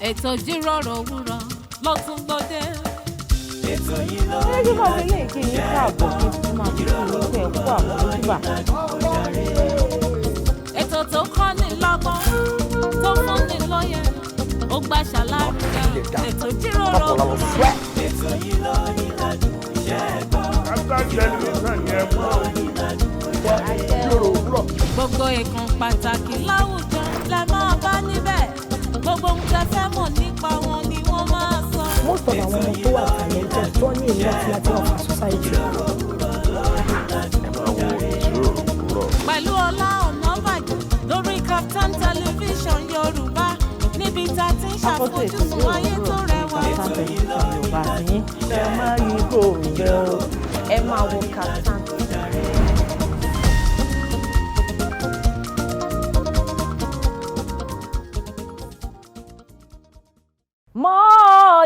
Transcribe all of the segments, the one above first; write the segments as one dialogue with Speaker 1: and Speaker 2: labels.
Speaker 1: ètò ìjíròrò òwúrọ̀ ló tún gbòde.
Speaker 2: ètò yìí ló ń yí
Speaker 3: bá wọlé kí n káàbọ̀ kí n tún máa fi orúkọ ẹ̀kú àwọn ojúbà.
Speaker 1: ètò tó kọ́ ni lọ́gbọ́n tó fún ni lóye ó gbà ṣàlàyé ètò ìjíròrò òwúrọ̀.
Speaker 2: ètò yìí ló ń yí ládùn iṣẹ́ ẹ̀gbọ́n.
Speaker 1: gbogbo ìkan pàtàkì láwùjọ lẹ máa bá níbẹ̀ gbogbo ohun tẹ́ fẹ́ mọ̀ nípa wọn ni wọ́n máa sọ.
Speaker 3: most of àwọn ọmọ tó wà talented tó ní ìlú àti láti wà fún society.
Speaker 1: pẹ̀lú Ọlá Ọ̀nàbàjọ lórí Kaftan television Yorùbá níbi tá a ti ń ṣàfojúsùn ayé tó rẹwà.
Speaker 3: Kaftan television Yorùbá yín ẹ máa rí ipò òǹgbẹ o ẹ máa wo Kaftan. mo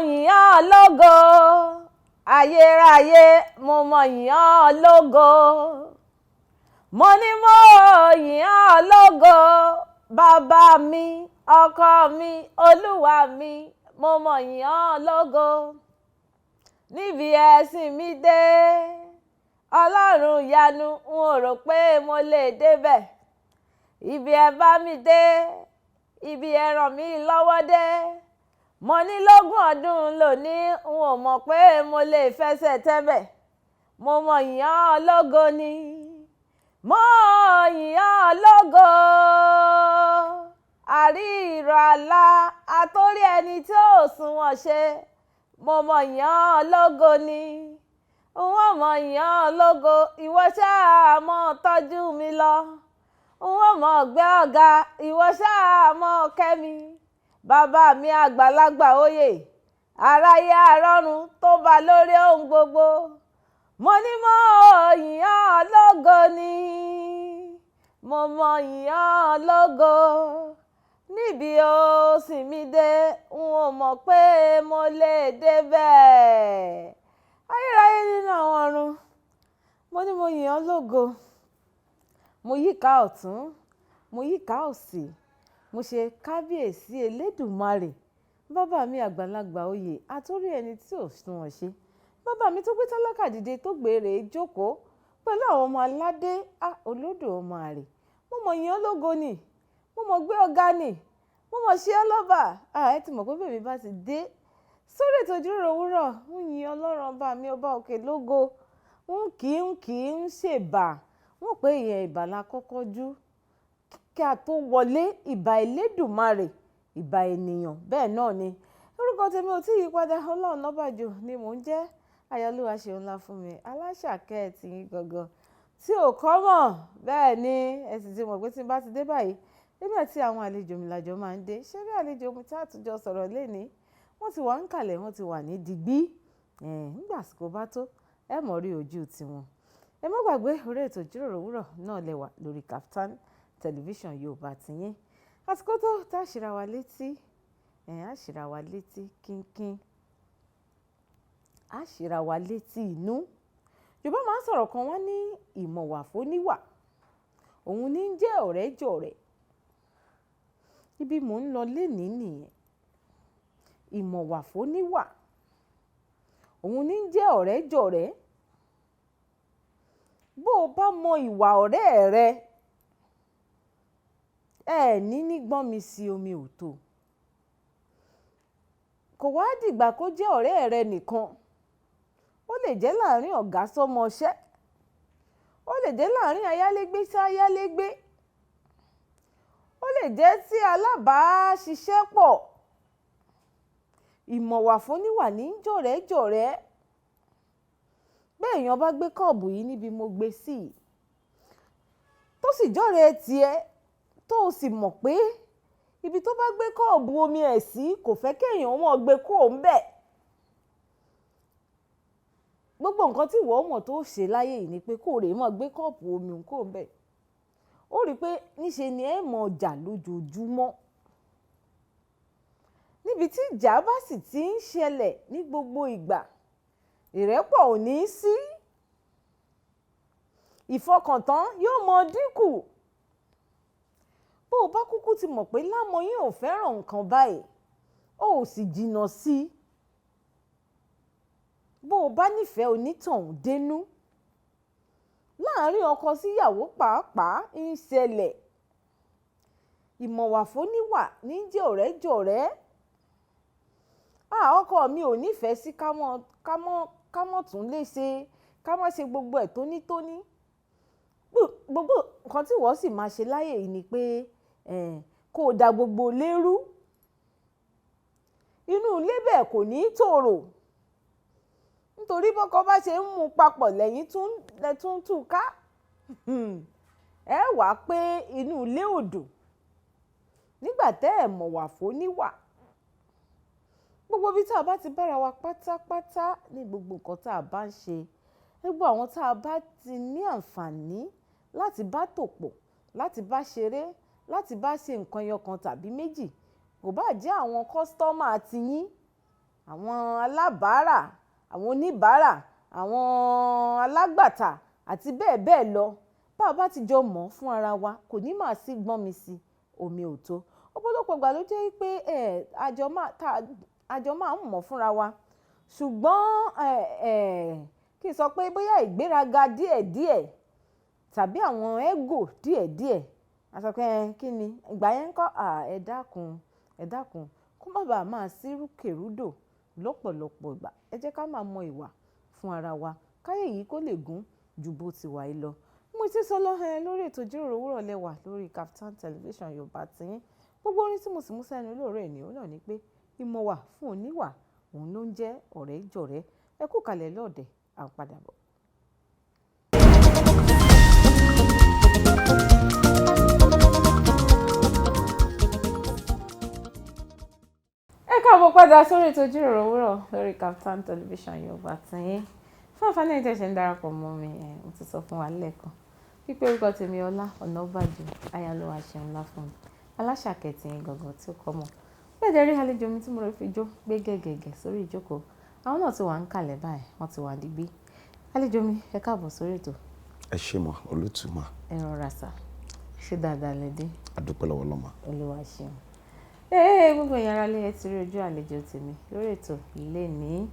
Speaker 3: yìn ọ́ lógo ayérayé mo mọ yìn ọ́ lógo mo ní mo yìn ọ́ lógo bàbá mi ọkọ mi olúwa mi mo mọ yìn ọ́ lógo níbi ẹ̀sìn mi dé ọlọ́run ìyanu n ò rò pé mo lè débẹ̀ ibi ẹ bá mi dé ibi ẹ ràn mí lọ́wọ́ dé mo ní lógún ọdún lónìí n ò mọ̀ pé mo lè fẹsẹ̀ tẹ́bẹ̀ mo mọ̀ yìn ọ́ lógo ni mo yìn ọ́ lógo àrí ìrọ̀ àlá àtórí ẹni tí ò sunwọ̀n ṣe mo mọ̀ yìn ọ́ lógo ni n mọ̀ yìn ọ́ lógo ìwọ ṣáà mọ̀ tọ́jú mi lọ n mọ̀ gbé ọ̀gá ìwọ ṣáà mọ̀ kẹ́mi bàbá mi àgbàlagbà oyè aráyé àrọ́run tó bá lórí ohun gbogbo mo ní mo yìn ọ́ lógo ni mo mọ yìn ọ́ lógo níbi ó sì mí dé n ò mọ̀ pé mo lè débẹ̀ ayérayé nínú àwọn ọ̀run mo ní mo yìn ọ́ lógo mo yíká ọ̀tún mo yíká òsì mo ṣe kábíyèsí elédùmarè bàbá mi àgbàlagbà oyè àtórí ẹni tí ò sunwọ̀n ṣe bàbá mi tó gbé tálákà dìde tó gbèrè jókòó pẹ̀lú àwọn ọmọ aládé olódò ọmọ àrè mo mọ̀ yìn ọ́ lógo ni mo mọ̀ gbé ọ̀gá ni mo mọ̀ ṣe ọ́ lọ́ba ẹ ti mọ̀ pé bèbí bá ti dé sórí ètò ìjíròrò òwúrọ̀ ń yìn ọlọ́run ọba mi ọba òkè lógo ń kì í ń ṣèbà wọ́n pé ìyẹn ìbà la kọ́kọ́ jú kí a tó wọlé ìbà elédùmarè ìbà ènìyàn bẹ́ẹ̀ náà ni orúkọ tèmi ò tí yí padà Ọlá Ọ̀nàbàjọ ni mò ń jẹ́ ayọ̀lúwa ṣe ńlá fún mi aláṣàkẹ́ ẹ̀ tì yín gangan tí ò kọ́ mọ̀ bẹ́ẹ̀ ni ẹ sì ti mọ̀ pé tí n bá ti dé báyìí èmi àti àwọn àlejò mi làjọ máa ń dé ṣé bí àlejò mi tí àtúnjọ sọ̀rọ̀ lénìí wọ́n ti wà ń kalẹ̀ wọ́n ti wà ní digbí nígbà àsìkò bá tó ẹ mọ̀ rí ojú tiwọn ẹ má gbàgbé orí ètò ìjíròrò òwúrọ̀ náà lẹ́wà lórí Kaftan tẹlifíṣàn Yorùbá tiyín àsìkò tó tá a ṣìra wa létí a ṣìra wa létí kínkín a ṣìra wa létí inú Yorùbá máa ń sọ̀rọ̀ kan wọ́n ní ìmọ̀wà fóníwà òun ní jẹ́ ọ̀rẹ́ jọ̀rẹ́ ibi mò ń lọ lénìí nìyẹn ìmọ̀wà fóníwà òun ní jẹ́ ọ̀rẹ́ jọ̀rẹ́ bó o bá mọ ìwà ọ̀rẹ́ rẹ ní gbọ́n mi sí omi ò tó kò wá dìgbà kó jẹ́ ọ̀rẹ́ rẹ nìkan ó lè jẹ́ láàrin ọ̀gá sọ́mọṣẹ́ ó lè jẹ́ láàrin ayálégbé sí ayálégbé ó lè jẹ́ sí alábàáṣiṣẹ́pọ̀ ìmọ̀wà fóníwà ní jọ̀rẹ́jọ̀rẹ́ bẹ́ẹ̀ èèyàn bá gbé kọ́ọ̀bù yìí níbi mo gbé sí tó sì jọ̀rẹ́ tiẹ̀ tó o sì mọ̀ pé ibi tó bá gbé kọ́ọ̀bù omi ẹ̀ sí kò fẹ́ kéèyàn mọ̀ gbé kó o ń bẹ̀. gbogbo nǹkan tí ìwọ mọ̀ tó ṣe láyé yìí ni pé kó o rè mọ̀ gbé kọ́ọ̀bù omi kó o ń bẹ̀. ó rí i pé níṣe ni ẹ mọ̀ ọjà lójoojúmọ́. níbi tí ìjà bá sì ti ń ṣẹlẹ̀ ní gbogbo ìgbà ìrẹ́pọ̀ ò ní sí. ìfọkàntán yóò mọ dínkù. bó o bá kúkú ti mọ̀ pé lámọyín ò fẹ́ràn nǹkan báyìí ó sì jìnnà sí i. Bó o bá nífẹ̀ẹ́ onítọ̀hún dénú, láàárín ọkọ síyàwó pàápàá ń ṣẹlẹ̀. Ìmọ̀wà fóníwà ní jẹ́ ọ̀rẹ́ jọ̀rẹ́. Ọkọ mi ò nífẹ̀ẹ́ sí ká mọ̀ tún lè ṣe, ká má ṣe gbogbo ẹ̀ tónítóní. Gbogbo nǹkan tí wọ́n sì máa ṣe láyé yìí ni pé kó o da gbogbo lérú. Inú ilé bẹ́ẹ̀ kò ní tòrò. Nítorí bọ́kọ bá ṣe ń mú papọ̀ lẹ́yìn tún tú ká. Ẹ wá pé inú ilé ò dùn nígbà tẹ́ ẹ̀ mọ̀wà fóníwà. Gbogbo ibi tá a bá ti bára wa pátápátá ní gbogbo nǹkan tá a bá ń ṣe, gbogbo àwọn tá a bá ti ní àǹfààní láti bá tò pọ̀, láti bá ṣeré, láti bá ṣe nǹkan ẹyọkan tàbí méjì, kò bá jẹ́ àwọn kọ́sítọ́mà tiyín, àwọn alábàárà, àwọn oníbàárà, àwọn alágbàtà àti bẹ́ẹ̀ bẹ́ẹ̀ lọ. Bá a bá ti jọ mọ̀ fún ara wa, kò ní máa sí gbọ́n mi sí omi ò tó. Ọ̀pọ̀lọpọ̀ ìgbà ló jẹ́ pé àjọ máa ń mọ̀ fúnra wa. Ṣùgbọ́n kí n sọ pé bóyá ìgbéraga díẹ̀díẹ̀ tàbí àwọn ego díẹ̀díẹ̀, a sọ pé kí ni ìgbà yẹn ń kọ́ ẹ dákun kó má bàa máa sí rúkèrúdò lọ́pọ̀lọpọ̀ ìgbà. Ẹ jẹ́ ká máa mọ ìwà fún ara wa káyé yìí kó lè gún ju bó ti wà yìí lọ. Mo ti sọ lórí ètò ìjíròrò òwúrọ̀ lẹ́wà lórí Kaftan Television Yorùbá tiyín. Gbogbo orin tí mo sì mú sẹ́nu lóòrè ènìyàn náà ni pé ìmọ̀wà fún oníwà òun ló ń jẹ́ ọ̀rẹ́ jọ̀rẹ́. Ẹ kú kalẹ̀ lọ́ọ̀dẹ̀, à ń padà bọ̀. Ẹ káàbọ̀ padà sórí ètò ìjíròrò òwúrọ̀ lórí Kaftan Television Yorùbá tiyín. Fún àǹfààní ẹ̀yin tí ẹ ṣe ń darapọ̀ mọ́ mi, mo ti sọ fún wa lẹ́ẹ̀kan wípé orúkọ tèmi Ọlá Ọ̀nàbàjọ Ayálọ́wà ṣeun ńlá fún mi. Aláṣàkẹ́ tiyín gangan tí ó kọ́ mọ̀. Bẹ́ẹ̀ dẹ̀ rí àlejò mi tí mo rẹ̀ fi jó gbé gẹ̀gẹ̀gẹ̀ sórí ìjókòó. Àwọn náà ti wà ń kalẹ̀ báyìí, wọ́n ti wà digbí. Àlejò mi, ẹ káàbọ̀ sórí ètò.
Speaker 4: Ẹ ṣé mọ́ olùtùmọ̀.
Speaker 3: Ẹ rọra sà, ṣé dáadáa lẹ dé?
Speaker 4: Adúpẹ́ lọ́wọ́ lọ́mọ.
Speaker 3: Olúwa ṣeun. Gbogbo èèyàn ara lé ẹ ti rí ojú àlejò tèmi lórí ètò lénìí.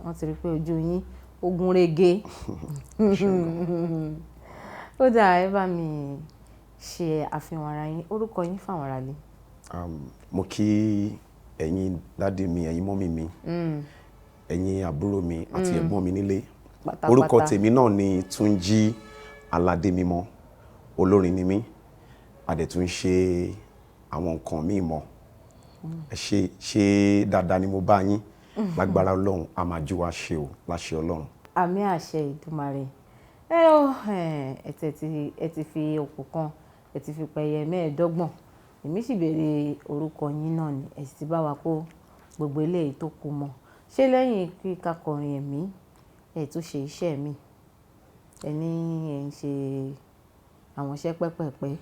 Speaker 3: Wọ́n ti rí pé ojú yín ó gún régé. Ó dáa, ẹ bá mi ṣe àfihàn ara yín, orúkọ yín fáwọn ará lé.
Speaker 4: Mo kí ẹ̀yin dádì mi, ẹ̀yin mọ́mì mi, ẹ̀yin àbúrò mi àti ẹ̀gbọ́n mi nílé.
Speaker 3: Pátápátá.
Speaker 4: Orúkọ tèmi náà ni Túnjí Aládémímọ́, olórin ni mí, a dẹ̀ tún ṣe àwọn nǹkan míì mọ́. Ẹ ṣe dáadáa ni mo bá yín, lágbára Ọlọ́run a máa jú wa ṣe o láṣẹ Ọlọ́run.
Speaker 3: Àmì àṣẹ Ìdùmarè. Ẹ ti fi òkú kan, ẹ ti fi pẹyẹ 25. Èmi sì béèrè orúkọ yín náà ni ẹ sì ti bá wa kó gbogbo eléyìí tó kù mọ́. Ṣé lẹ́yìn kíkà kọrin ẹ̀mí ẹ tún ṣe iṣẹ́ mi? Ẹ ń ṣe àwọn iṣẹ́ pẹ́pẹ̀pẹ́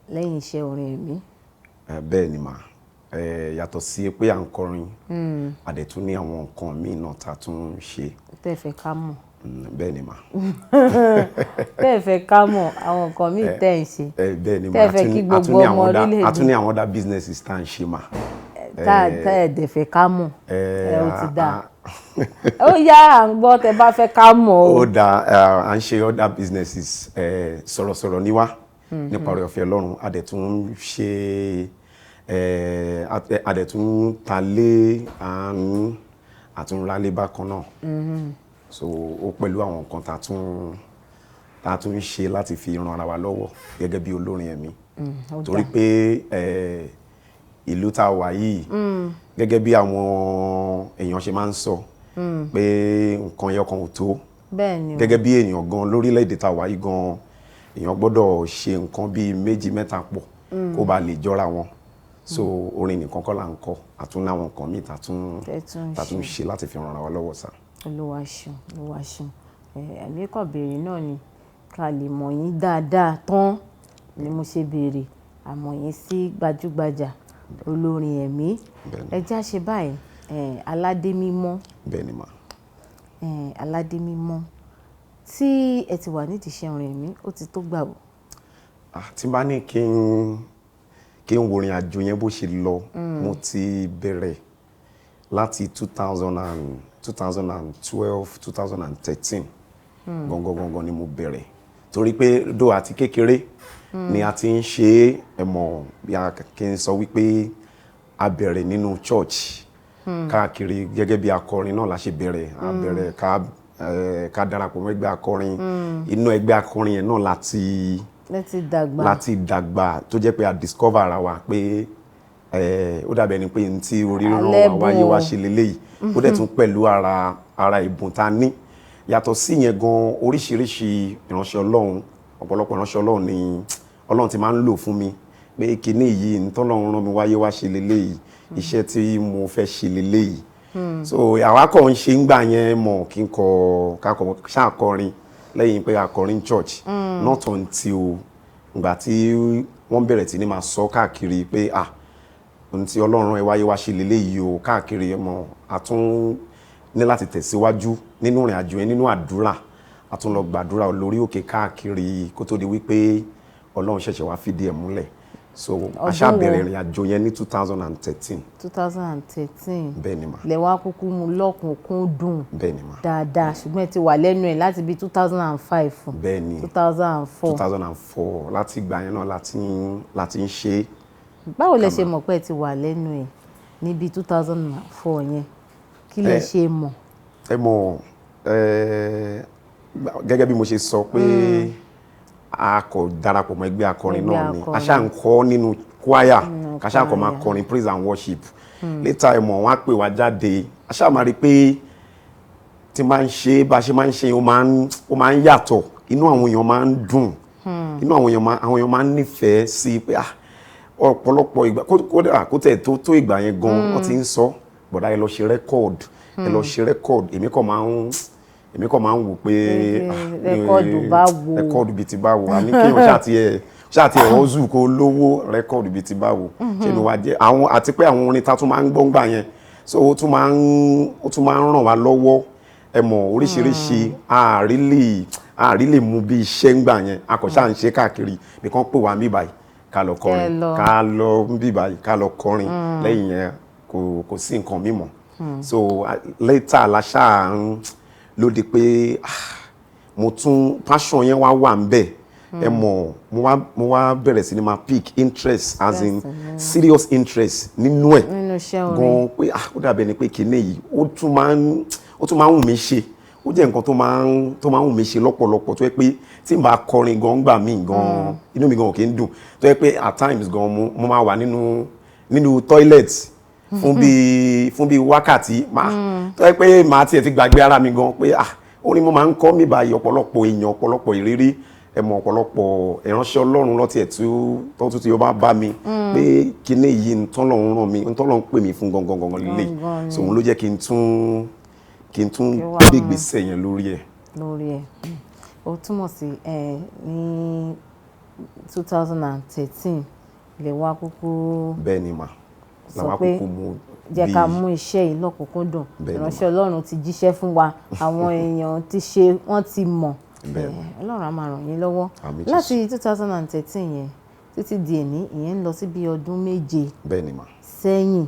Speaker 3: lẹ́yìn iṣẹ́ orin ẹ̀mí?
Speaker 4: Bẹ́ẹ̀ ni mà, yàtọ̀ sí pé à ń kọrin, a dẹ̀ tún ní àwọn nǹkan míì náà tá a tún ṣe.
Speaker 3: Tẹ́ fẹ́ ká mọ̀.
Speaker 4: Bẹ́ẹ̀ ni mà.
Speaker 3: Tẹ́ fẹ́ ká mọ̀ àwọn nǹkan míì tẹ́ ń ṣe.
Speaker 4: Bẹ́ẹ̀ ni mà,
Speaker 3: tẹ́ fẹ́ kí gbogbo ọmọ orílẹ̀-èdè.
Speaker 4: a tún ní àwọn other businesses tá à ń ṣe mà.
Speaker 3: Tá ẹ̀ dẹ̀ fẹ́ ká mọ̀. Ó ti dáa. Ó yá à ń gbọ́ tẹ́ bá fẹ́ ká mọ̀ o.
Speaker 4: Ó dáa, à ń ṣe other businesses, sọ̀rọ̀sọ̀rọ̀ níwá nípa oore ọ̀fẹ́ Ọlọ́run. A dẹ̀ tún ṣe a dẹ̀ tún ta lé àánú àtúnrálé bákan náà. So ó pẹ̀lú àwọn nǹkan tá a tún ṣe láti fi ran ara wa lọ́wọ́ gẹ́gẹ́ bí olórin ẹ̀mí. Torí pé ìlú tá a wà yìí, gẹ́gẹ́ bí àwọn èèyàn ṣe máa ń sọ pé nǹkan ẹyọkan ò tó.
Speaker 3: Bẹ́ẹ̀ni o.
Speaker 4: Gẹ́gẹ́ bí èèyàn gan lórílẹ̀‐èdè tá a wà yìí gan, èèyàn gbọ́dọ̀ ṣe nǹkan bíi 2 mẹ́ta pọ̀ kó ba lè jọra wọn. So orin nìkan kọ́ là ń kọ, àtún láwọn nǹkan míì tá a tún ṣe láti fi ran ara wa lọ́wọ́ sá.
Speaker 3: Olúwa ṣeun, Olúwa ṣeun. Ẹ̀mí kàn béèrè náà ni ká lè mọ̀ yín dáadáa tán ni mo ṣe béèrè àmọ̀ yín sí gbajúgbajà olórin ẹ̀mí. Ẹ já ṣe báyìí, Aládémímọ́.
Speaker 4: Bẹ́ẹ̀ ni mà.
Speaker 3: Aládémímọ́ tí ẹ ti wà nídìí iṣẹ́ orin ẹ̀mí ó ti tó gbà wò?
Speaker 4: Tí n bá ní kí kí n wo ìrìn àjò yẹn bó ṣe lọ mo ti bẹ̀rẹ̀ láti 2012 gangan ni mo bẹ̀rẹ̀ torí pé dó àti kékeré ni a ti ń ṣe ẹ̀mọ̀ bí a kì í sọ wípé a bẹ̀rẹ̀ nínú church káàkiri gẹ́gẹ́ bí akọrin náà la ṣe bẹ̀rẹ̀ a bẹ̀rẹ̀ ká darapọ̀ mọ́ ẹgbẹ́ akọrin inú ẹgbẹ́ akọrin yẹn náà láti dàgbà tó jẹ́ pé a discover ara wa pé ó dàbẹ̀ ni pé tí orí ràn wá wáyé wá ṣe leléyìí ó dẹ̀ tún pẹ̀lú ara ìbùn ta ní yàtọ̀ sí yẹn gan oríṣiríṣi ìránṣẹ́ Ọlọ́run ọ̀pọ̀lọpọ̀ ìránṣẹ́ Ọlọ́run ni Ọlọ́run ti máa ń lò fún mi pé kíní yìí nítọ́lọ́run rán mi wáyé wá ṣe leléyìí iṣẹ́ tí mo fẹ́ ṣe leléyìí so àwa kọ́ ń ṣe ń gbà yẹn mọ̀ kí n kakọ̀ ṣàkọrin lẹ́yìn pé akọrin church not until ìgbà tí wọ́n bẹ̀rẹ̀ tí ní máa sọ káàkiri pé ohun tí Ọlọ́run ẹ wáyé wá ṣe leléyìí o káàkiri mọ̀ àtún ní láti tẹ̀síwájú nínú ìrìn àjò yẹn nínú àdúrà àtún lọ gbàdúrà lórí òkè káàkiri kó tó di wípé Ọlọ́run ṣẹ̀ṣẹ̀ wá fìdí ẹ̀ múlẹ̀ so aṣá bẹ̀rẹ̀ ìrìn àjò yẹn ní 2013. bẹ́ẹ̀ ni ma.
Speaker 3: lẹ́wọ́n kúkú mu lọ́kùnkún dùn.
Speaker 4: bẹ́ẹ̀ ni ma.
Speaker 3: dáadáa ṣùgbọ́n ẹ ti wà lẹ́nu ẹ̀ láti bí 2005.
Speaker 4: bẹ́ẹ̀ ni 2004 láti ìgbà yẹn náà láti ń ṣe.
Speaker 3: báwo lẹ ṣe mọ̀ pé ẹ ti wà lẹ́nu ẹ̀ níbi 2004 yẹn kí lẹ ṣe mọ̀.
Speaker 4: ẹ mọ̀ gẹ́gẹ́ bí mo ṣe sọ pé a kò darapọ̀ mọ́ ẹgbẹ́ akọrin náà ni a ṣáà ń kọ́ nínú choir ká ṣáà kọ́ máa kọrin praise and worship later ẹ mọ̀ wọ́n á pè wá jáde a ṣáà máa rí pé tí máa ń ṣe bá ṣe máa ń ṣe ó máa ń yàtọ̀ inú àwọn èèyàn máa ń dùn inú àwọn èèyàn máa ń nífẹ̀ẹ́ sí pé ọ̀pọ̀lọpọ̀ ìgbà kó tẹ̀ tó ìgbà yẹn gan wọ́n ti ń sọ bọ̀dá ẹ lọ ṣe record èmi kàn máa ń wò pé rẹ́kọ̀dù bíi ti bá wo àní kéèyàn ṣáàtì ẹ̀ ọ́zù kó lówó rẹ́kọ̀dù bíi ti bá wo ṣe ló wá jẹ́ àwọn àti pé àwọn orin ta tún máa ń gbọ́ngbà yẹn so ó tún máa ń ràn wá lọ́wọ́ ẹ mọ̀ oríṣiríṣi ààrí lè mú bí iṣẹ́ ń gbà yẹn akọ̀ṣà ń ṣe káàkiri nìkan pè wá bíbáyìí ká lọ kọrin ká lọ kọrin lẹ́yìn yẹn kò sí nǹkan mímọ́ so later la ṣáà ń lóde pé mo tún passion yẹn wà ń bẹ̀ ẹ mọ̀ mo wá bẹ̀rẹ̀ sí ni máa pick interest as in serious interest nínú ẹ̀ gan pé ó dàbẹ̀ ni pé kinní yìí ó tún máa ń wù mí ṣe ó jẹ́ nǹkan tó máa ń wù mí ṣe lọ́pọ̀lọpọ̀ tó yẹ pé tí n bá kọrin gan gbà mí gan inú mi gan ò kí ń dùn tó yẹ pé at times gan mo máa wà nínú toilet fún bí wákàtí tó yẹ pé màá tiẹ̀ ti gbàgbé ara mi gan pé orin mo máa ń kọ́ mi báyìí ọ̀pọ̀lọpọ̀ èèyàn ọ̀pọ̀lọpọ̀ ìrírí ẹ̀mọ̀ ọ̀pọ̀lọpọ̀ ìránṣẹ́ Ọlọ́run lọ́tí ẹ̀ tó tún ti ó bá mi pé kíní yìí ntọ́lọ́run ràn mí ntọ́lọ́run pè mí fún gangan lílé so òun ló jẹ́ kí n tún gbégbèsè yẹn lórí ẹ̀.
Speaker 3: ó túmọ̀ sí ní 2013 lè wá kúkú.
Speaker 4: bẹ́ẹ̀ ni mà
Speaker 3: sọ pé jẹ́ ká mú iṣẹ́ yìí lọ́kùnkúndùn ìránṣẹ́ Ọlọ́run ti jíṣẹ́ fún wa àwọn èèyàn ti ṣe wọ́n ti mọ̀ Ọlọ́run á máa ràn yín lọ́wọ́ láti 2013 yẹn títí di èní ìyẹn ń lọ sí bí ọdún 7 sẹ́yìn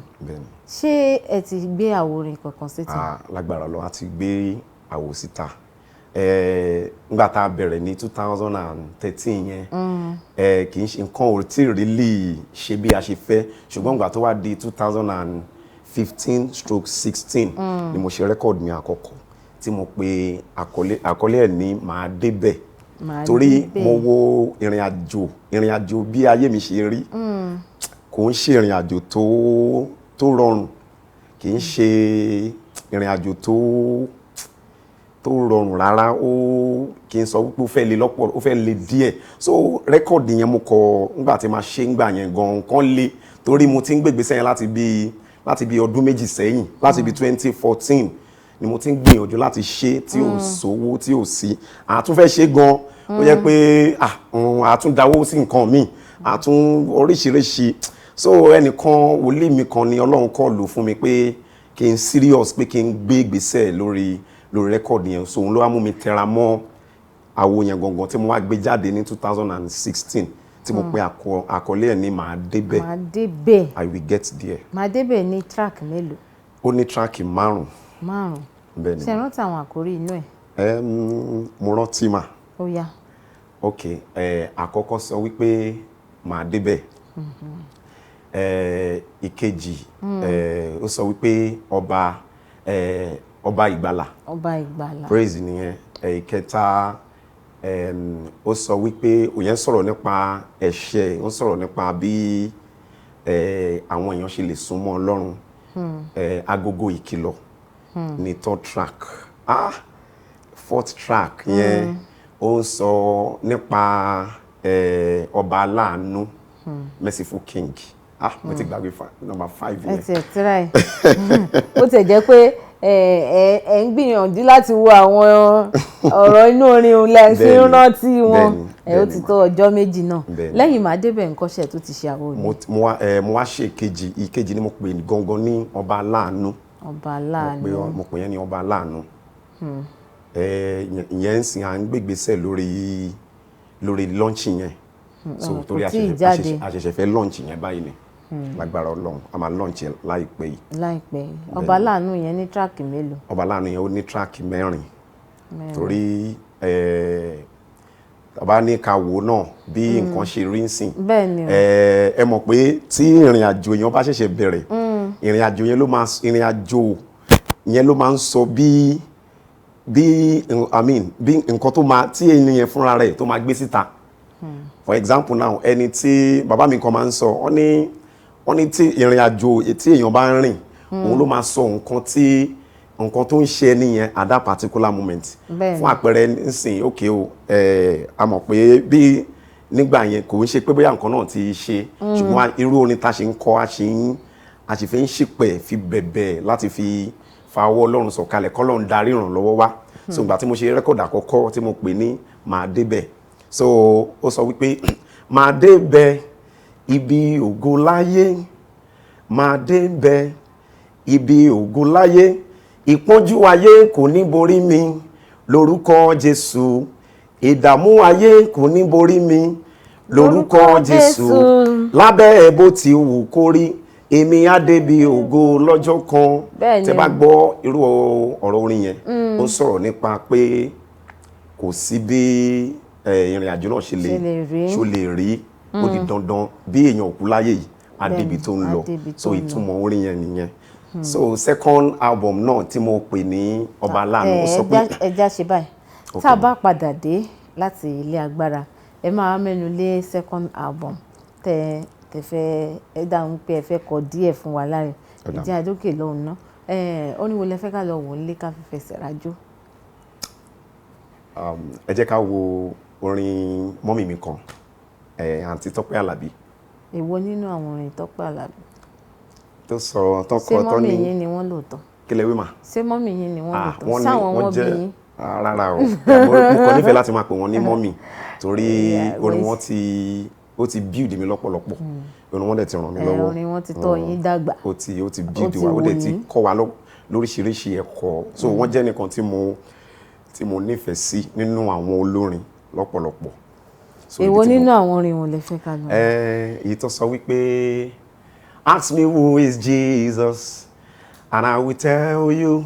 Speaker 3: ṣé ẹ ti gbé àwo orin kankan síta.
Speaker 4: lágbára lọ a ti gbé àwo síta nígbà tá a bẹ̀rẹ̀ ní 2013 yẹn kì í ṣe nǹkan ò tí ì really ṣe bí a ṣe fẹ́ ṣùgbọ́n ìgbà tó wá di 2015/16 ni mo ṣe rẹ́kọ̀dù mi àkọ́kọ́ tí mo pe àkọlé ẹ̀ ní màá débẹ̀ torí mo wo ìrìn àjò bí ayé mi ṣe rí kò ń ṣe ìrìn àjò tó rọrùn kì í ṣe ìrìn àjò tó rọrùn rárá kì í sọ wípé ó fẹ́ le díẹ̀ so rẹ́kọ̀dì yẹn mo kọ nígbà tí ma ṣe ń gbà yẹn gan kan le torí mo ti ń gbègbèsè yẹn láti bí ọdún 2 sẹ́yìn láti bí 2014 ni mo ti ń gbìyànjú láti ṣe tí ò sówó tí ò sí àtúnfẹ́ ṣe gan ó yẹ pé àtúndáwó sí nǹkan míì àtún oríṣiríṣi so ẹnìkan wòlíì mi kan ni Ọlọ́run kọ́ lò fún mi pé kí n serious pé kí n gbé ìgbésẹ̀ lórí rẹ́kọ̀dì yẹn so òun ló wá mú mi tẹra mọ́ àwo yẹn gangan tí mo wá gbé jáde ní 2016 tí mo pe àkọlé ẹ̀ ní màá débẹ̀.
Speaker 3: Màá débẹ̀.
Speaker 4: I will get there.
Speaker 3: Màá débẹ̀ ní track mélòó?
Speaker 4: Ó ní track 5.
Speaker 3: 5.
Speaker 4: Bẹ́ẹ̀ ni.
Speaker 3: Ṣé rántí àwọn àkórí inú ẹ̀?
Speaker 4: Mo rántí mà.
Speaker 3: Ó yá.
Speaker 4: Ok, àkọ́kọ́ sọ wípé màá débẹ̀. Ìkejì ó sọ wípé ọba ìgbàlà.
Speaker 3: Ọba ìgbàlà.
Speaker 4: Praise nìyẹn. Ìkẹta ó sọ wípé òyìn sọ̀rọ̀ nípa ẹ̀ṣẹ̀, ó sọ̀rọ̀ nípa bí àwọn èèyàn ṣe lè súnmọ́ Ọlọ́run. Agogo ìkìlọ̀ ní 3rd track. 4th track yẹn ó sọ nípa ọba aláàánú, merciful king. Mo ti gbàgbé number 5 yẹn.
Speaker 3: Ẹ ti ẹ̀ tíráì. Ó tẹ̀ jẹ́ pé ẹ ń gbìyànjú láti wo àwọn ọ̀rọ̀ inú orin òun lẹ́sìn rántí wọn. Ó ti tó ọjọ́ méjì náà. Lẹ́yìn màá débẹ̀ nǹkanṣẹ́ tó ti ṣe àwọn òní.
Speaker 4: Mo wá ṣe ìkejì ni mo pè gangan ní ọba aláàánú.
Speaker 3: Ọba aláàánú.
Speaker 4: Mo pè yẹn ní ọba aláàánú. Ìyẹn ń sìn à ń gbégbésẹ̀ lórí launch yẹn. So torí àṣẹ̀ṣẹ̀ fẹ́ launch yẹn báyìí ni. Lágbára Ọlọ́run a máa launch yẹn láìpẹ́ yìí.
Speaker 3: Láìpẹ́ yìí. Ọba aláàánú yẹn ní track mélòó?
Speaker 4: Ọba aláàánú yẹn ó ní track 4. Torí ọba ní ká wò náà bí nǹkan ṣe rí ń sìn.
Speaker 3: Bẹ́ẹ̀ni.
Speaker 4: Ẹ mọ̀ pé tí ìrìn àjò èèyàn bá ṣẹ̀ṣẹ̀ bẹ̀rẹ̀, ìrìn àjò yẹn ló máa ń sọ bí nǹkan tó máa tí ènìyàn fúnra rẹ̀ tó máa gbé síta. For example now, ẹni tí bàbá mi kan máa ń sọ, wọ́n ní tí ìrìn àjò tí èèyàn bá ń rìn, òun ló máa sọ nǹkan tó ń ṣe ẹni yẹn at that particular moment. Fún àpẹẹrẹ nísìnyí, okay o, a mọ̀ pé bí nígbà yẹn kò ń ṣe pé bóyá nǹkan náà ti ṣe, ṣùgbọ́n irú orin tá ṣe ń kọ, a ṣe fi ń ṣìpẹ̀ fi bẹ̀bẹ̀ láti fi fa ọwọ́ Ọlọ́run sọ̀kalẹ̀ k'Ọlọ́run darí ìrànlọ́wọ́ wá. So ìgbà tí mo ṣe rẹ́kọ̀dù àkọ́kọ́ tí mo pè ní màá débẹ̀, so ó sọ wípé màá débẹ̀ ibi ògo láyé, màá débẹ̀ ibi ògo láyé, ìpọ́njú ayé kò ní borí mi lórúkọ Jésù, ìdààmú ayé kò ní borí mi lórúkọ Jésù, lábẹ́ bó ti wù kó rí èmi á débi ògo lọ́jọ́ kan. Tẹ́ bá gbọ́ irú ọ̀rọ̀ orin yẹn, ó sọ̀rọ̀ nípa pé kò sí bí ìrìn àjò náà ṣe lè rí, ó di dandan bí èèyàn òkú láyé yìí á débi tó ń lọ. So ìtumọ̀ orin yẹn nìyẹn. So 2nd album náà tí mo pè ní ọba aláàánú, ó sọ pé
Speaker 3: ẹja ṣe báyìí. Tá a bá padà dé láti ilé agbára, ẹ máa mẹ́nu lé 2nd album tẹ̀fẹ́ ẹ dáhùn pé ẹ fẹ́ kọ díẹ̀ fún wa láre. Ìjẹ́ àdókè lọ́hùn náà. Ó ní wo lẹ fẹ́ ká lọ wò nílé ká fi fẹsẹ̀ rájò?
Speaker 4: Ẹ jẹ́ ká wo orin mọ́mì mi kan, àǹtí Tọ́pẹ́ Àlàbí.
Speaker 3: Èwo nínú àwọn orin Tọ́pẹ́ Àlàbí?
Speaker 4: Tó sọ̀rọ̀ tọ́kọ
Speaker 3: ṣé mọ́mì yín ni wọ́n lóòótọ́?
Speaker 4: Kí lẹ wí mà?
Speaker 3: Ṣé mọ́mì yín ni wọ́n lóòótọ́? Sáwọn wọ́n bí yín?
Speaker 4: Rárá o, mo kàn nífẹ̀ẹ́ láti máa pè wọ́n ní mọ́mì torí orin wọn ó ti build mi lọ́pọ̀lọpọ̀, orin wọn dẹ̀ ti ràn mí lọ́wọ́.
Speaker 3: Orin wọn ti tọ́ yín dàgbà.
Speaker 4: Ó ti build wa, ó dẹ̀ ti kọ́ wa lóríṣiríṣi ẹ̀kọ́. So wọ́n jẹ́ nìkan tí mo nífẹ̀ẹ́ sí nínú àwọn olórin lọ́pọ̀lọpọ̀.
Speaker 3: Èwo nínú àwọn orin wọn lẹ fẹ́ ká lọ?
Speaker 4: Èyí tó sọ wípé ask me who is Jesus and I will tell you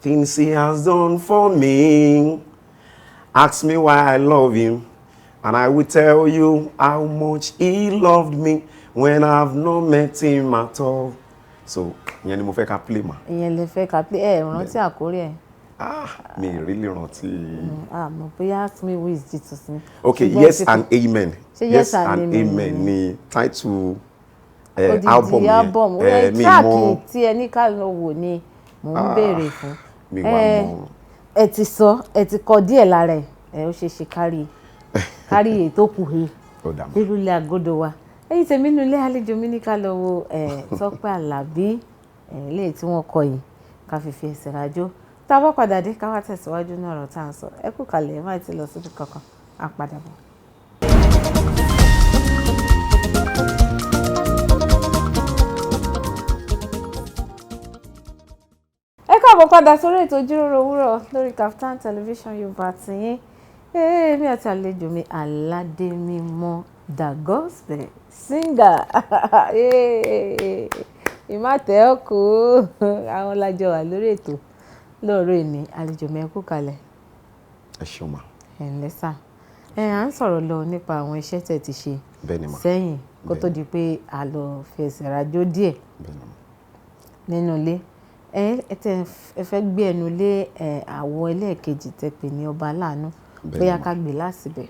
Speaker 4: things he has done for me. Ask me why I love him and I will tell you how much he loved me when I've not met him at all. So ìyẹn ni mo fẹ́ ká play ma.
Speaker 3: Ìyẹn lẹ fẹ́ ká play. Rántí àkórí ẹ̀?
Speaker 4: Mi really rántí.
Speaker 3: Mo bóyá ask me who is Jesus ni.
Speaker 4: Okay, yes and amen. Yes and amen ni title album yẹn.
Speaker 3: Tíráàkì tí ẹ ní ká lọ wò ni mò ń béèrè fún.
Speaker 4: Mi wà mọ́.
Speaker 3: Ẹ ti sọ, ẹ ti kọ díẹ̀ lára ẹ̀, ó ṣe ṣe kárí ètò kù he. Irú ilé àgọ́dọ̀ wa. Ẹ̀yin tèmi nínú ilé àlejò mi ní ká lọ wo Tọ́pẹ́ Àlàbí ilé tí wọ́n kọ yìí ká fi fi ẹsẹ̀ rájò. Tá a bá padà dé ká wá tẹ̀síwájú ní ọ̀rọ̀ tá à ń sọ. Ẹ kú kalẹ̀, ẹ má ti lọ síbi kankan, á padà bọ̀. Ẹ káàbọ̀ padà sórí ètò ìjíròrò òwúrọ̀ lórí Kaftan television Yorùbá tiyín. Èmi àti àlejò mi Aládémímọ́ the gospel singer ìmọ̀tẹ́ ọkọ̀ àwọn lájọ wà lórí ètò lóòrè ní àlejò mẹ́kú kalẹ̀.
Speaker 4: ẹ ṣeun ma.
Speaker 3: ẹ̀ ǹlẹ́ sà à ń sọ̀rọ̀ lọ nípa àwọn iṣẹ́ tẹ̀ ti ṣe sẹ́yìn kó tó di pé a lọ fi ẹsẹ̀ rajó díẹ̀ nínú ilé ẹ fẹ́ gbé ẹnu lé àwo ẹlẹ́ẹ̀kejì tẹ pè ní ọba aláàánú bóyá ká gbé lásìbẹ̀.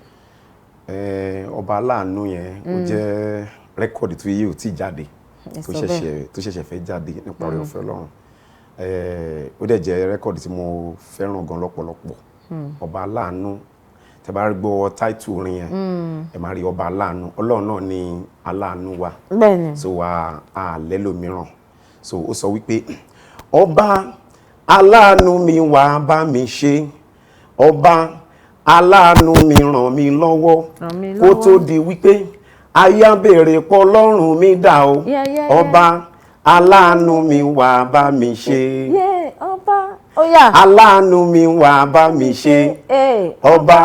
Speaker 4: ọba aláàánú yẹn ó jẹ́ rẹ́kọ̀dì tó yí ò tí jáde tó ṣẹ̀ṣẹ̀ fẹ́ jáde nípa oore ọ̀fẹ́ Ọlọ́run ó dẹ̀ jẹ́ rẹ́kọ̀dì tí mo fẹ́ràn gan lọ́pọ̀lọpọ̀ ọba aláàánú tẹ́ bá gbọ́ táìtù orin yẹn ẹ máa rí ọba aláàánú Ọlọ́run náà ni aláàánú wa so wa lẹ́lòmíràn so ó sọ wípé ọba aláàánú mi wá bá mi ṣe ọba aláàánú mi ràn mí lọ́wọ́ kó tó di wípé aya béèrè pọ̀ lọ́rùn mi dà o ọba aláàánú mi wá bá mi ṣe aláàánú mi wá bá mi ṣe ọba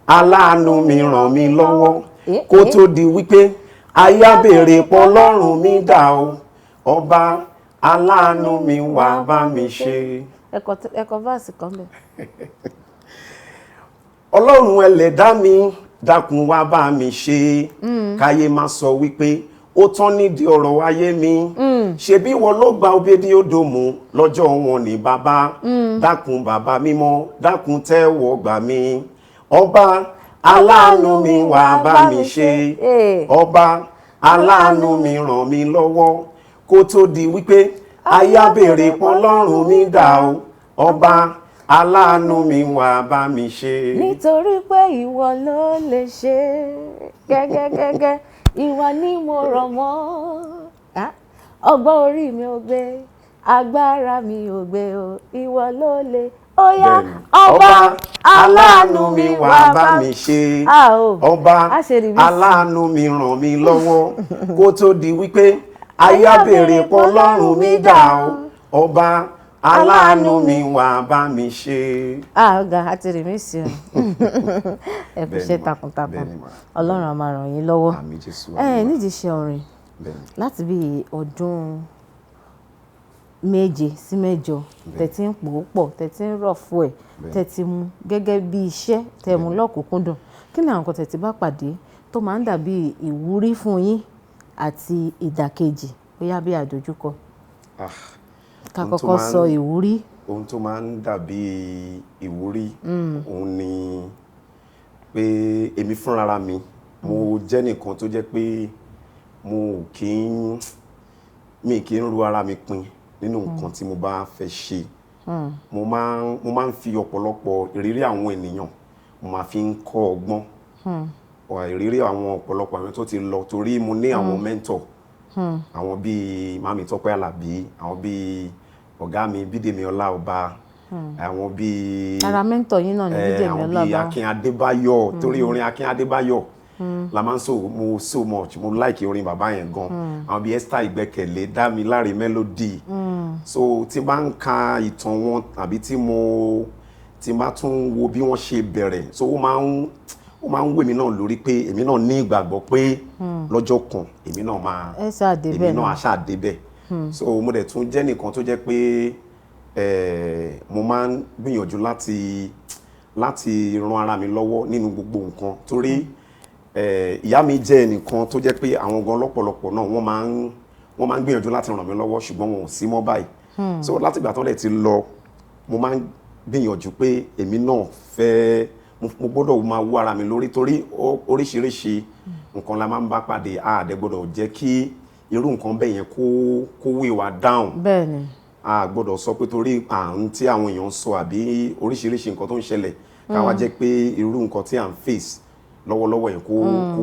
Speaker 4: aláàánú mi ràn mí lọ́wọ́ kó tó di wípé aya béèrè pọ̀ lọ́rùn mi dà o ọba aláàánú mi wá bá mi ṣe.
Speaker 3: ẹ̀kọ́ fásitì kan bẹ̀.
Speaker 4: Ọlọ́run ẹlẹ́dá mi dákun wá bá mi ṣe káyé má sọ wípé ó tán nídìí ọ̀rọ̀ ayé mi ṣebí wọn ló gba Obedi-Odomu lọ́jọ́ wọn ní bàbá dákun bàbá mímọ́ dákun tẹ́wọ́ gbà mí ọba aláàánú mi wá bá mi ṣe ọba aláàánú mi ràn mí lọ́wọ́ kó tó di wípé aya béèrè pọ̀ lọ́rùn mi dà o ọba aláàánú mi wá bá mi ṣe.
Speaker 3: nítorí pé ìwọ ló lè ṣe gẹ́gẹ́gẹ́gẹ́ ìwọ ni mo rọ̀ mọ́ ọgbọ́n orí mi ò gbé agbára mi ò gbé o ìwọ ló lè ó yá ọba
Speaker 4: aláàánú mi wá bá mi ṣe ọba aláàánú mi ràn mí lọ́wọ́ kó tó di wípé aya béèrè pọ̀ lọ́rùn mi dà o ọba aláàánú mi wá bá mi ṣe.
Speaker 3: ọ̀gá àti rèmí sí ọ ẹ fi ṣe takuntakun Ọlọ́run á máa ràn yín lọ́wọ́ nídìí iṣẹ́ orin láti bí ọdún 7 sí 8 tẹ̀tí ń pò ó pọ̀ tẹ̀tí ń rọ̀ fún ẹ̀ tẹ̀tí mú gẹ́gẹ́ bí iṣẹ́ tẹ̀ mú lọ́kùnkúndùn kí ni àwọn nǹkan tẹ̀tí bá pàdé tó máa ń dàbí ìwúrí fún yín àti ìdàkejì bóyá bí àdójúkọ ká kọ́kọ́ sọ ìwúrí.
Speaker 4: ohun tó máa ń dàbí ìwúrí òun ni pé èmi fúnra mi mo jẹ́ nìkan tó jẹ́ pé mi kì í ru ara mi pin nínú nǹkan tí mo bá fẹ́ ṣe mo máa ń fi ọ̀pọ̀lọpọ̀ ìrírí àwọn ènìyàn mo máa fi ń kọ́ ọgbọ́n ìrírí àwọn ọ̀pọ̀lọpọ̀ àwọn tó ti lọ torí mo ní àwọn mentor àwọn bíi mami Tọ́pẹ́ Àlàbí àwọn bíi ọ̀gá mi Bídèmí Ọláọba àwọn bíi
Speaker 3: ara mentor yín náà ní Bídèmí Ọláọba
Speaker 4: àwọn bíi Akin Adébáyọ̀ torí orin Akin Adébáyọ̀ la máa ń so much mo like orin bàbá yẹn gan àwọn bíi Esther Ìgbẹ́kẹ̀lé Dámiláre Melody so tí bá ń ka ìtàn wọn tàbí tí bá tún wo bí wọ́n ṣe bẹ̀rẹ̀ so ó máa ń wé mi náà lórí pé èmi náà ní ìgbàgbọ́ pé lọ́jọ́ kan èmi náà àṣà débẹ̀ so mo dẹ̀ tún jẹ́ nìkan tó jẹ́ pé mo máa ń gbìyànjú láti ran ara mi lọ́wọ́ nínú gbogbo nǹkan torí ìyá mi jẹ́ ẹnìkan tó jẹ́ pé àwọn gan lọ́pọ̀lọpọ̀ náà wọ́n máa ń gbìyànjú láti ràn mí lọ́wọ́ ṣùgbọ́n wọn ò sí mọ́ báyìí so láti ìgbà tó dẹ̀ ti lọ mo máa ń gbìyànjú pé èmi náà fẹ́ mo gbọ́dọ̀ máa wú ara mi lórí torí oríṣiríṣi nǹkan la máa ń bá pàdé àdẹ gbọ́dọ̀ jẹ́ kí irú nǹkan bẹ́ẹ̀ yẹn kó wé wa down
Speaker 3: bẹ́ẹ̀ni
Speaker 4: a gbọ́dọ̀ sọ pé torí àrùn tí àwọn èèyàn ń sọ àbí oríṣiríṣi nǹkan tó ń ṣẹlẹ̀ ká wá jẹ́ pé irú nǹkan tí à ń face lọ́wọ́lọ́wọ́ yẹn kó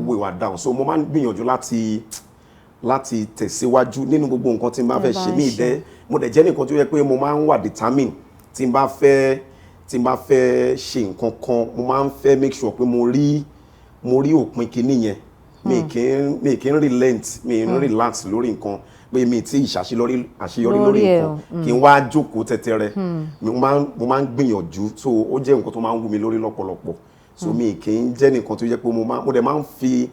Speaker 4: wé wa down so mo máa ń gbìyànjú láti tẹ̀síwájú nínú gbogbo nǹkan tí n bá fẹ́ ṣe mo dẹ̀ jẹ́ nìkan tó yẹ pé mo máa ń wà determine tí n bá fẹ́ ṣe nǹkan kan mo máa ń fẹ́ make sure pé mo rí òpin kinní yẹn mi kì í relent mi ń relax lórí nǹkan pé mi ti àṣeyọrí lórí nǹkan kí n wá jókòó tẹ́tẹ́rẹ́ mo máa ń gbìyànjú so ó jẹ́ nǹkan tó máa ń wú mi lórí lọ́pọ̀lọpọ̀ so mi kì í jẹ́ nìkan tó jẹ́ pé mo dẹ̀ máa ń fi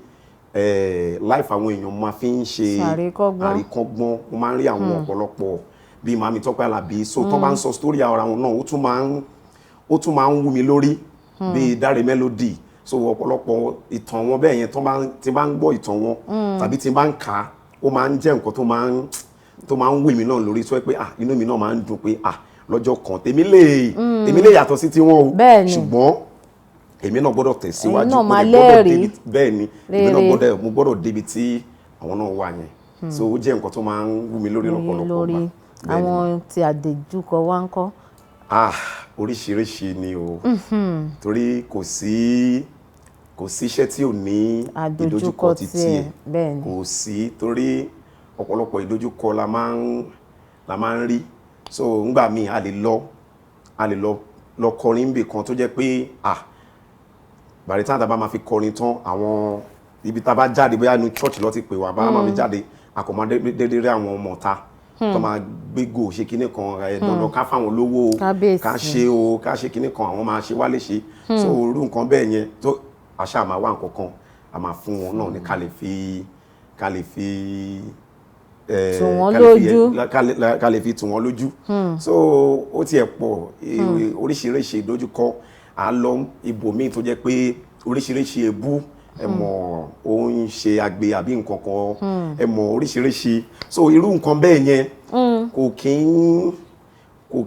Speaker 4: life àwọn èèyàn máa fi ń ṣe àríkọ́gbọ́n mo máa ń rí àwọn ọ̀pọ̀lọpọ̀ bíi Màmí Tọ́pẹ́ Àlàbí so tó bá ń sọ story ara wọn náà ó tún máa ń wú mi lórí bíi Dáre Melody so ọ̀pọ̀lọpọ̀ ìtàn wọn bẹ́ẹ̀ yẹn tí bá ń gbọ́ ìtàn wọn tàbí tí bá ń kà á ó máa ń jẹ́ nǹkan tó máa ń wù mí náà lórí tó yẹ pé inú mi náà máa ń dùn pé lọ́jọ́ kan tèmi lè yàtọ̀ sí tiwọn o ṣùgbọ́n èmi náà gbọ́dọ̀ tẹ̀síwájú bẹ́ẹ̀ ni èmi náà mo gbọ́dọ̀ débi tí àwọn náà wà yẹn so ó jẹ́ nǹkan tó máa ń wù mí lórí lọ́pọ̀lọpọ̀
Speaker 3: àwọn tí àdéjúkọ wá ń kọ́.
Speaker 4: Oríṣiríṣi ni o torí kò sí iṣẹ́ tí ò ní ìdojúkọ títí ẹ̀ kò sí torí ọ̀pọ̀lọpọ̀ ìdojúkọ la máa ń rí so ngbà míì a lè lọ kọrin níbì kan tó jẹ́ pé bàrí tí àtàbá máa fi kọrin tán àwọn ibi tá a bá jáde bóyá inú church lọ ti pè wá bá máa fi jáde àkọ́mọ́ dédé rí àwọn ọmọ ta tó máa gbégò ṣe kinní kan dandan ká fáwọn lówó ká ṣe kinní kan àwọn máa ṣe wálé ṣe so irú nǹkan bẹ́ẹ̀ yẹn tó àṣà máa wá nǹkan kan a máa fún wọn náà ní ká lè fi
Speaker 3: tù wọ́n lójú
Speaker 4: ká lè fi tù wọ́n lójú so ó tiẹ̀ pọ̀ oríṣiríṣi ìdojúkọ à ń lọ ibòmíì tó jẹ́ pé oríṣiríṣi èébú ó ń ṣe àgbè àbí nǹkan kan oríṣiríṣi so irú nǹkan bẹ́ẹ̀ yẹn kò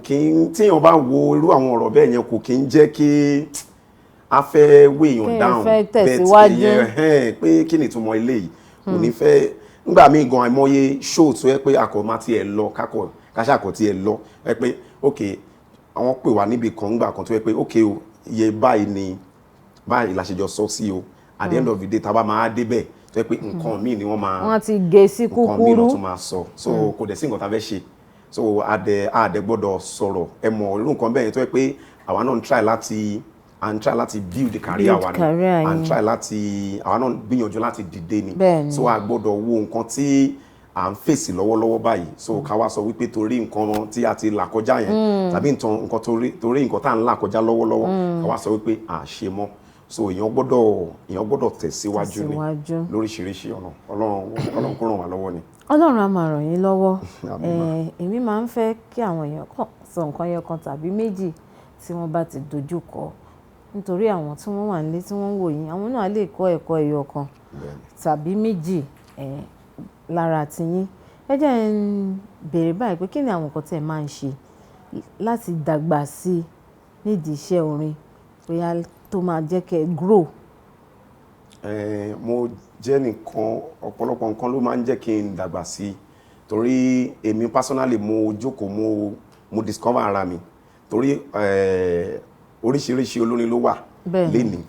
Speaker 4: kí ń tíyàn bá wo irú àwọn ọ̀rọ̀ bẹ́ẹ̀ yẹn kò kí ń jẹ́ kí a fẹ́ wéèyàn dáhùn bẹ́ẹ̀ pé kí ni ìtumọ̀ eléyìí kò ní fẹ́ nígbà míì gan àìmọye show tó yẹ pé àkọ́má tí ẹ lọ káṣàkọ́ tí ẹ lọ ẹ pé ok àwọn pè wá níbi kan nígbà kan tó yẹ pé ok o iye báyìí la ṣe jọ sọ sí o at the end of the day tá a bá máa débẹ̀ tó yẹ pé nǹkan míì ni wọ́n
Speaker 3: ti gé sí kúkúrú
Speaker 4: nǹkan míì ló tún máa sọ so kò dẹ̀ sí nǹkan tá a fẹ́ ṣe so àdẹ gbọ́dọ̀ sọ̀rọ̀ irú nǹkan bẹ́ẹ̀ tó yẹ pé àwa náà ń try láti build career wa ni and try láti àwa náà gbìyànjú láti dìde ni so a gbọ́dọ̀ wo nǹkan tí à ń fèsì lọ́wọ́lọ́wọ́ báyìí so ká wá sọ wípé torí nǹkan tí a ti là kọjá yẹn tàbí nǹkan torí nǹkan tá à ń là kọjá lọ́wọ́lọ́wọ́ ká wá sọ wípé à ṣe mọ́ so èèyàn gbọ́dọ̀ tẹ̀síwájú ni lóríṣiríṣi ọ̀nà Ọlọ́run kó ràn wá lọ́wọ́ ni.
Speaker 3: Ọlọ́run á máa ràn yín lọ́wọ́ èmi máa ń fẹ́ kí àwọn èèyàn kàn sọ nǹkan yẹn kan tàbí méjì tí wọ́n bá ti dojú kọ nítorí àwọn tí wọ́n wà nílé tí wọ́n ń wò yín àwọn náà lè kọ́ ẹ̀kọ́ ẹyọ kan tàbí méjì lára tiyín ẹ jẹ́ ń béèrè báyìí pé kí ni àwọn nǹkan tẹ́ ẹ máa ń ṣe láti dàgbà sí nídìí iṣẹ́ orin bóyá tó máa jẹ́ kẹ́ ẹ grow.
Speaker 4: Mo jẹ́ nìkan ọ̀pọ̀lọpọ̀ nǹkan ló máa ń jẹ́ kí n dàgbà sí torí èmi personally mo jókòó mo discover ara mi torí oríṣiríṣi olórin ló wà lénìí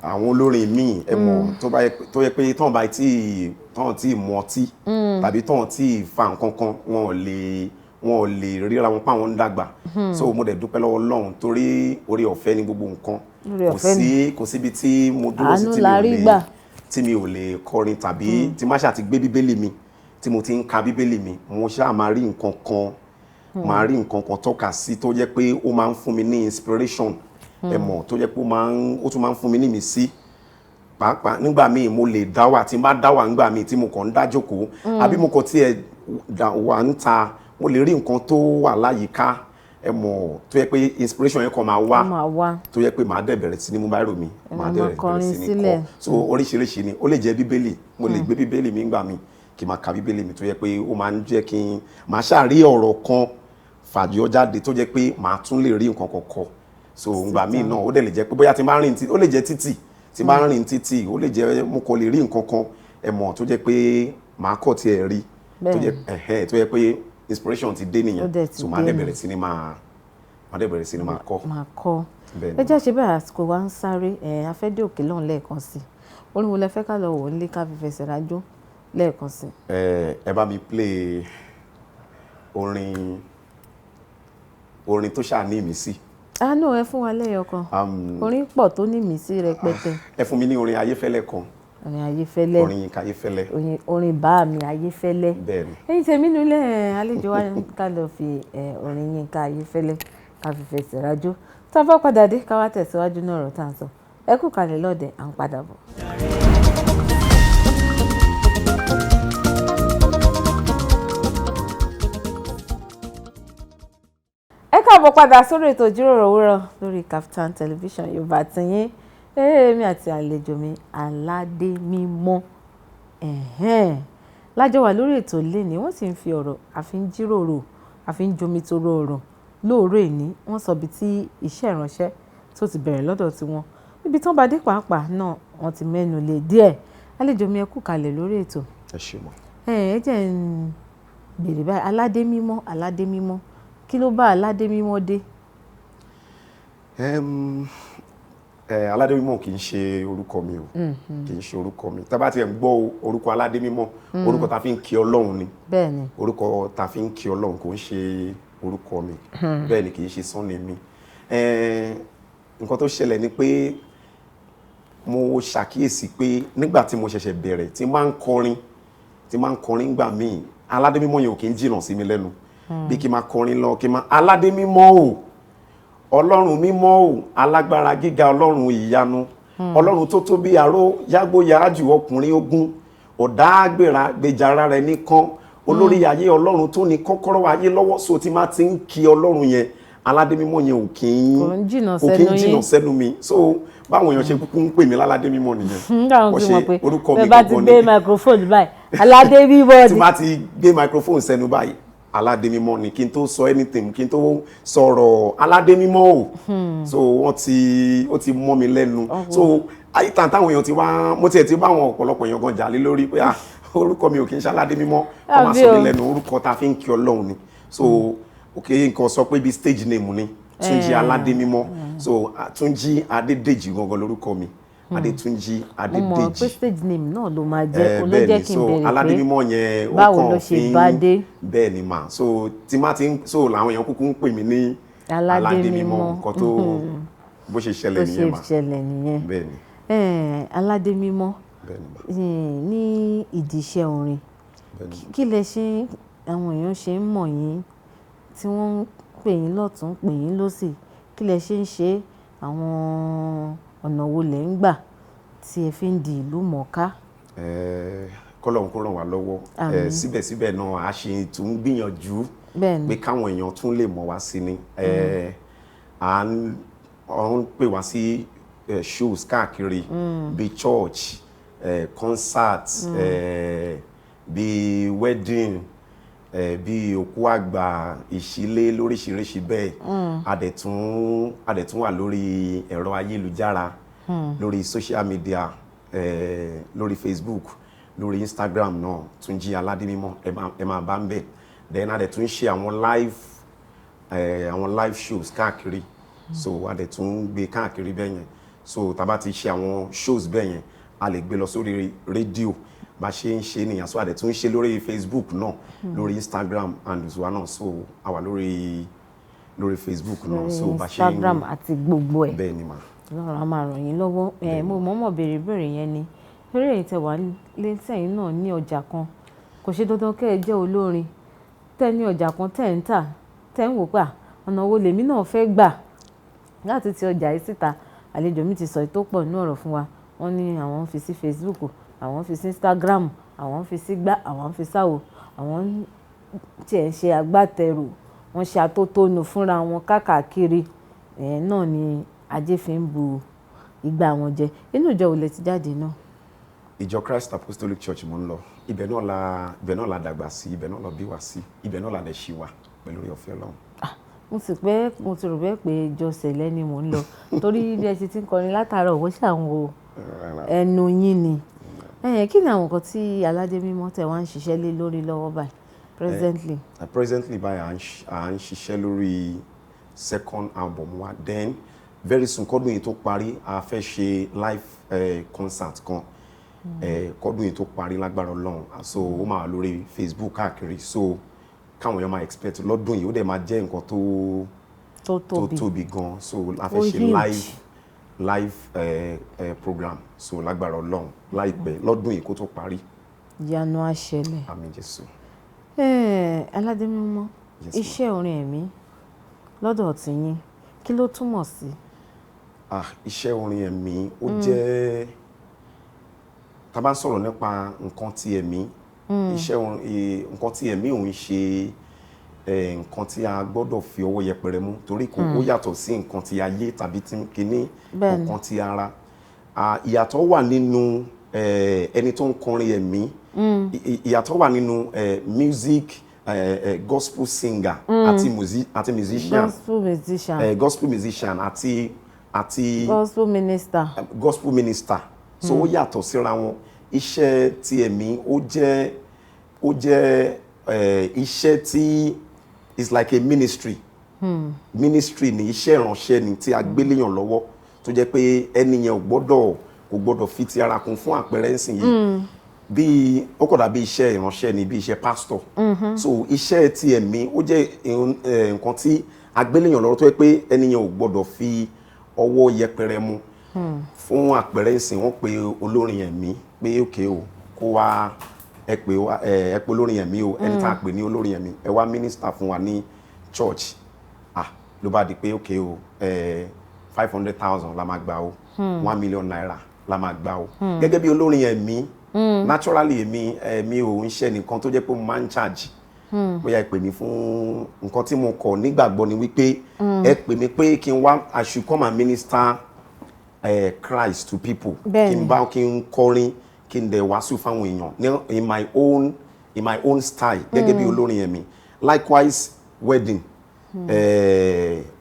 Speaker 4: àwọn olórin míì tó yẹ pé tọ́n bá tí mu ọtí tàbí tọ́n tí fa nǹkan kan wọn ò lè ríra wọn páwọn ń dàgbà so mo dẹ̀ dúpẹ́ lọ́wọ́ Ọlọ́run torí oore ọ̀fẹ́ ní gbogbo nǹkan kò síbi tí mo dúró sí tí mi ò lè kọrin tàbí tí má ṣáà ti gbé bíbélì mi tí mo ti ń ka bíbélì mi mo ṣáà máa rí nǹkan kan tọ́ka sí tó jẹ́ pé ó máa ń fún mi ní inspiration tó jẹ́ pé ó tún máa ń fún mi ní ìmísí pàápàá nígbà míì mo lè dáwà tí n bá dáwà nígbà míì tí mo kàn ń dá jókòó àbí mo kàn tiẹ̀ wà ń ta mo lè rí nǹkan tó wà láyìíká tó yẹ pé inspiration yẹn kan máa wá tó yẹ pé màá dẹ̀ bẹ̀rẹ̀ sí ní mú báírò mi màá dẹ̀ bẹ̀rẹ̀ sí ní kọ so oríṣiríṣi ni ó lè jẹ́ bíbélì mo lè gbé bíbélì mi nígbà míì kí n máa ka bíbélì mi tó yẹ pé ó máa ń jẹ́ kí n máa ṣàrí ọ̀rọ̀ kan fàjọ jáde tó jẹ́ pé màá tún lè rí nǹkan kọ̀ọ̀kan so ngbà míì náà ó dẹ̀ lè jẹ́ pé bóyá tí n bá rìn títì ó lè jẹ́ títì tí n bá rìn títì ó lè jẹ́ mo kàn lè rí nǹkan kan tó jẹ́ pé màá kọ̀ tiẹ̀ rí tó yẹ pé inspiration ti dé nìyẹn so màá dẹ̀ bẹ̀rẹ̀ sí ní máa kọ́.
Speaker 3: ẹ jẹ́ ṣe bẹ́ẹ̀ àsìkò wa ń sáré afẹ́dé òkè lọ́hùn lẹ́ẹ̀kan sí orin wo lẹ fẹ́ ká lọ wò nílé ká fi fẹsẹ̀ rájò lẹ́ẹ̀kan sí.
Speaker 4: ẹ bá mi play orin tó ṣáà ní ìmísí.
Speaker 3: No, ẹ fún wa lẹ́yọ̀ kan orin pọ̀ tó ní ìmísí rẹpẹtẹ.
Speaker 4: ẹ fún mi ní orin Ayéfẹ́lẹ́ kan.
Speaker 3: Orin Ayéfẹ́lẹ́
Speaker 4: orin Yínká Ayéfẹ́lẹ́.
Speaker 3: Orin bá mi Ayéfẹ́lẹ́.
Speaker 4: Bẹ́ẹ̀ni.
Speaker 3: ẹ̀yin tèmi nílẹ̀ àlejò wa ká lọ fi orin Yínká Ayéfẹ́lẹ́ ká fi fẹsẹ̀ rájò tá a bá padà dé ká wá tẹ̀síwájú náà ọ̀rọ̀ tá à ń sọ ẹ kú kalẹ̀ lọ́dẹ̀ à ń padà bọ̀. káàbọ̀ padà sórí ètò ìjíròrò òwúrọ̀ lórí Kaftan television Yorùbá tiyín èmi àti àlejò mi Aládémímọ́ lájọ wà lórí ètò lẹ́ni wọ́n sì ń fi ọ̀rọ̀ àfi ń jíròrò àfi ń jomitoro ọ̀rọ̀ lóòrè ní wọ́n sọ bí tí iṣẹ́ ìránṣẹ́ tó ti bẹ̀rẹ̀ lọ́dọ̀ tiwọn níbi tí wọ́n bá dé pàápàá náà wọ́n ti mẹ́nu lé díẹ̀ àlejò mi ẹ kú kalẹ̀ lórí ètò.
Speaker 4: ẹ ṣé mọ.
Speaker 3: ẹ jẹ́ ń bèrè báyìí Aládémímọ́ kí ló bá Aládémímọ́ dé?
Speaker 4: Aládémímọ́ kì í ṣe orúkọ mi o kì í ṣe orúkọ mi tá bá tiẹ̀ ń gbọ́ orúkọ Aládémímọ́ orúkọ tá fi ń kí Ọlọ́run ni
Speaker 3: bẹ́ẹ̀ni
Speaker 4: orúkọ tá fi ń kí Ọlọ́run kò ń ṣe orúkọ mi bẹ́ẹ̀ ni kì í ṣe sọ́ọ̀nì mi nǹkan tó ṣẹlẹ̀ ni pé mo ṣàkíyèsí pé nígbà tí mo ṣẹ̀ṣẹ̀ bẹ̀rẹ̀ tí máa ń kọrin gbà míì Aládémímọ́ yẹn ò kì í jìnnà sí mi lẹ́nu bí kí n máa kọrin lọ kí n máa Aládémímọ́ o Ọlọ́run mímọ́ o alágbára gíga Ọlọ́run ìyanu Ọlọ́run tó tó bí aró yágbó yáájú ọkùnrin ogun ọ̀dá àgbèrà gbèjà ara rẹ̀ nìkan olórí ayé Ọlọ́run tó ní kọ́kọ́rọ́ ayé lọ́wọ́ so tí máa ti ń kí Ọlọ́run yẹn Aládémímọ́ yẹn ò kì í jìnnà sẹ́nu mi so báwọn èèyàn ṣe kúkú ń pè mí Aládémímọ́ nìyẹn
Speaker 3: wọ́n ṣe
Speaker 4: orúkọ mi
Speaker 3: gbọ́gbọ́n ni. bẹ́ẹ̀ bá ti gbé microphone báyìí Aládémímọ́ ni.
Speaker 4: tí bá ti gbé microphone sẹ́nu báyìí Aládémímọ́ ni kí n tó sọ anything kí n tó sọ̀rọ̀ Aládémímọ́ o so ó ti mọ́ mi lẹ́nu so àyíká táwọn èèyàn ti wá mo tiẹ̀ ti bá àwọn ọ̀pọ̀lọpọ̀ èèyàn gan jà lé lórí pé orúkọ mi ò kí n ṣe Aládémímọ́ kọ́ máa sọ mi lẹ́nu orúkọ tá a fi ń kí Ọlọ́run ni so òkè nǹkan sọ pé bí stage name ni Túnjí Aládémímọ́ so Túnjí Adédèjì gangan lórúkọ mi Adétúnjí Adédèjì.
Speaker 3: mo mọ̀ pé stage name náà ló máa jẹ́ olójẹ́ kí n bẹ̀rẹ̀ pé
Speaker 4: Aládémímọ́ yẹn
Speaker 3: báwo ló ṣe bá dé.
Speaker 4: bẹ́ẹ̀ ni mà so tí má ti ń so làwọn èèyàn kúkú ń pè mí ní Aládémímọ́ nǹkan tó bó ṣe ṣẹlẹ̀ nìyẹn mà.
Speaker 3: bó ṣe ṣẹlẹ̀ nìyẹn.
Speaker 4: bẹ́ẹ̀ ni.
Speaker 3: Aládémímọ́
Speaker 4: bẹ́ẹ̀ ni mà.
Speaker 3: ní ìdí iṣẹ́ orin kí lẹ ṣe àwọn èèyàn ṣe ń mọ̀ yín tí wọ́n ń pè yín lọ́tún pè yín lósì kí lẹ ṣe ń ṣe àwọn ọ̀nà wo lẹ̀ ń gbà tí ẹ fi ń di ìlú mọ̀ọ́ká?
Speaker 4: Kọ́lọ́run kó ràn wá lọ́wọ́ síbẹ̀síbẹ̀ náà a ṣe tún gbìyànjú pé káwọn èèyàn tún lè mọ̀ wá sí ni à ń pè wá sí shows káàkiri bíi church concert bíi wedding bí òkú àgbà ìṣílé lóríṣiríṣi bẹ́ẹ̀ a dẹ̀ tún wà lórí ẹ̀rọ ayélujára lórí social media lórí Facebook lórí Instagram náà Túnjí Aládémímọ́ ẹ máa bá ń bẹ̀ then a dẹ̀ tún ṣe àwọn live shows káàkiri so a dẹ̀ tún gbé káàkiri bẹ́ẹ̀ yẹn so tá bá ti ṣe àwọn shows bẹ́ẹ̀ yẹn a lè gbé lọ sórí rédíò bá ṣe ń ṣe nìyàn so àdẹ̀ tún ṣe lórí Facebook náà lórí Instagram and wa náà so a wà lórí Facebook náà so bá ṣe ń
Speaker 3: Instagram àti gbogbo ẹ̀
Speaker 4: bẹ́ẹ̀ ni mà.
Speaker 3: lọ́rọ̀ a máa ràn yín lọ́wọ́ mo mọ̀ọ́mọ̀ béèrè yẹn ni eré èyí tẹ̀ wá lẹ́sẹ̀yìn náà ní ọjà kan kò ṣe dandan kẹ́ ẹ jẹ́ olórin tẹ́ ní ọjà kan tẹ́ ń tà tẹ́ ń wò pé ọ̀nà wo lèmi náà fẹ́ gbà láti ti ọjà yìí síta àlejò mi ti sọ ètò pọ̀ nínú ọ̀rọ̀ fún wa wọ́n ní àwọn fi sí Facebook àwọn fi sí Instagram àwọn fi sí gbá àwọn fi sáwò àwọn tiẹ̀ ń ṣe agbátẹrù wọ́n ṣe atótónu fúnra wọn káàkiri náà ni ajé fi ń bu ìgbà wọn jẹ inú ìjọ wo lẹ ti jáde náà?
Speaker 4: Ìjọ Christ Apostolic Church mo ń lọ ibẹ̀ náà la dàgbà sí ibẹ̀ náà la bí wa sí ibẹ̀ náà la dẹ̀ ṣì wà pẹ̀lú ọ̀fẹ́ Ọlọ́run.
Speaker 3: mo ti rò bẹ́ẹ̀ pé ìjọ sẹ̀lẹ̀ ni mò ń lọ torí bí ẹ ti ń kọrin látàárọ̀ owó ṣàwọn ẹnu yín ni kí ni àwọn nǹkan tí Aládémímọ́ tẹ̀ wá ń ṣiṣẹ́ lé lórí lọ́wọ́ báyìí presently?
Speaker 4: Presently báyìí à ń ṣiṣẹ́ lórí second album wa then very soon kọ́dún yìí tó parí a fẹ́ ṣe live concert kan kọ́dún yìí tó parí lágbára Ọlọ́run so ó máa lórí Facebook káàkiri so káwọn èèyàn máa expect lọ́dún yìí ó dẹ̀ máa jẹ́ nǹkan tó tóbi gan so a fẹ́ ṣe live program so lágbára Ọlọ́run láìpẹ́ lọ́dún yìí kó tó parí.
Speaker 3: ìyanu á ṣẹlẹ̀.
Speaker 4: àmín Jésù.
Speaker 3: Aládémímọ́ iṣẹ́ orin ẹ̀mí lọ́dọ̀ tiyín kí ló túmọ̀ sí?
Speaker 4: Iṣẹ́ orin ẹ̀mí ó jẹ́ tá bá ń sọ̀rọ̀ nípa nǹkan ti ẹ̀mí iṣẹ́ nǹkan ti ẹ̀mí òun ṣe nǹkan tí a gbọ́dọ̀ fi ọwọ́ yẹpẹrẹ mú torí ó yàtọ̀ sí nǹkan tí ayé tàbí kíní nǹkan tí ara. Ìyàtọ̀ wà nínú ẹni tó ń kọrin ẹ̀mí, ìyàtọ̀ wà nínú music gospel singer àti musician, gospel musician àti gospel minister. So ó yàtọ̀ síra wọn. Iṣẹ́ ti ẹ̀mí ó jẹ́ iṣẹ́ tí is like a ministry. Ministry ni iṣẹ́ ìránṣẹ́ ni tí a gbé léyàn lọ́wọ́ tó jẹ́ pé ẹni yẹn kò gbọ́dọ̀ fi ti ara kún fún àpẹẹrẹ ńsìn yìí. Bí ó kò dàbí iṣẹ́ ìránṣẹ́ ni bí iṣẹ́ pastor. So iṣẹ́ ti ẹ̀mí ó jẹ́ nǹkan tí a gbé léyàn lọ́wọ́ tó jẹ́ pé ẹni yẹn ò gbọ́dọ̀ fi ọwọ́ yẹpẹrẹ mú. Fún àpẹẹrẹ ńsìn wọ́n pe olórin ẹ̀mí pé òkè o kó wá ẹ pé olórin ẹ̀mí o ẹni tá a pè ní olórin ẹ̀mí ẹ wá mínísítà fún wa ní church ló bá di pé òkè o 500,000 la máa gbà o 1 million naira la máa gbà o. Gẹ́gẹ́ bí olórin ẹ̀mí naturally èmi ò ń ṣe nìkan tó jẹ́ pé mo máa ń charge bóyá ẹ pè mí fún nǹkan tí mo kọ̀ nígbàgbọ́ ni wípé ẹ pè mí pé kí n wá I should come and minister Christ to people kí n kọrin kí n dẹ̀ wàásù fáwọn èèyàn in my own style gẹ́gẹ́ bí olórin ẹ̀mí. Likewise wedding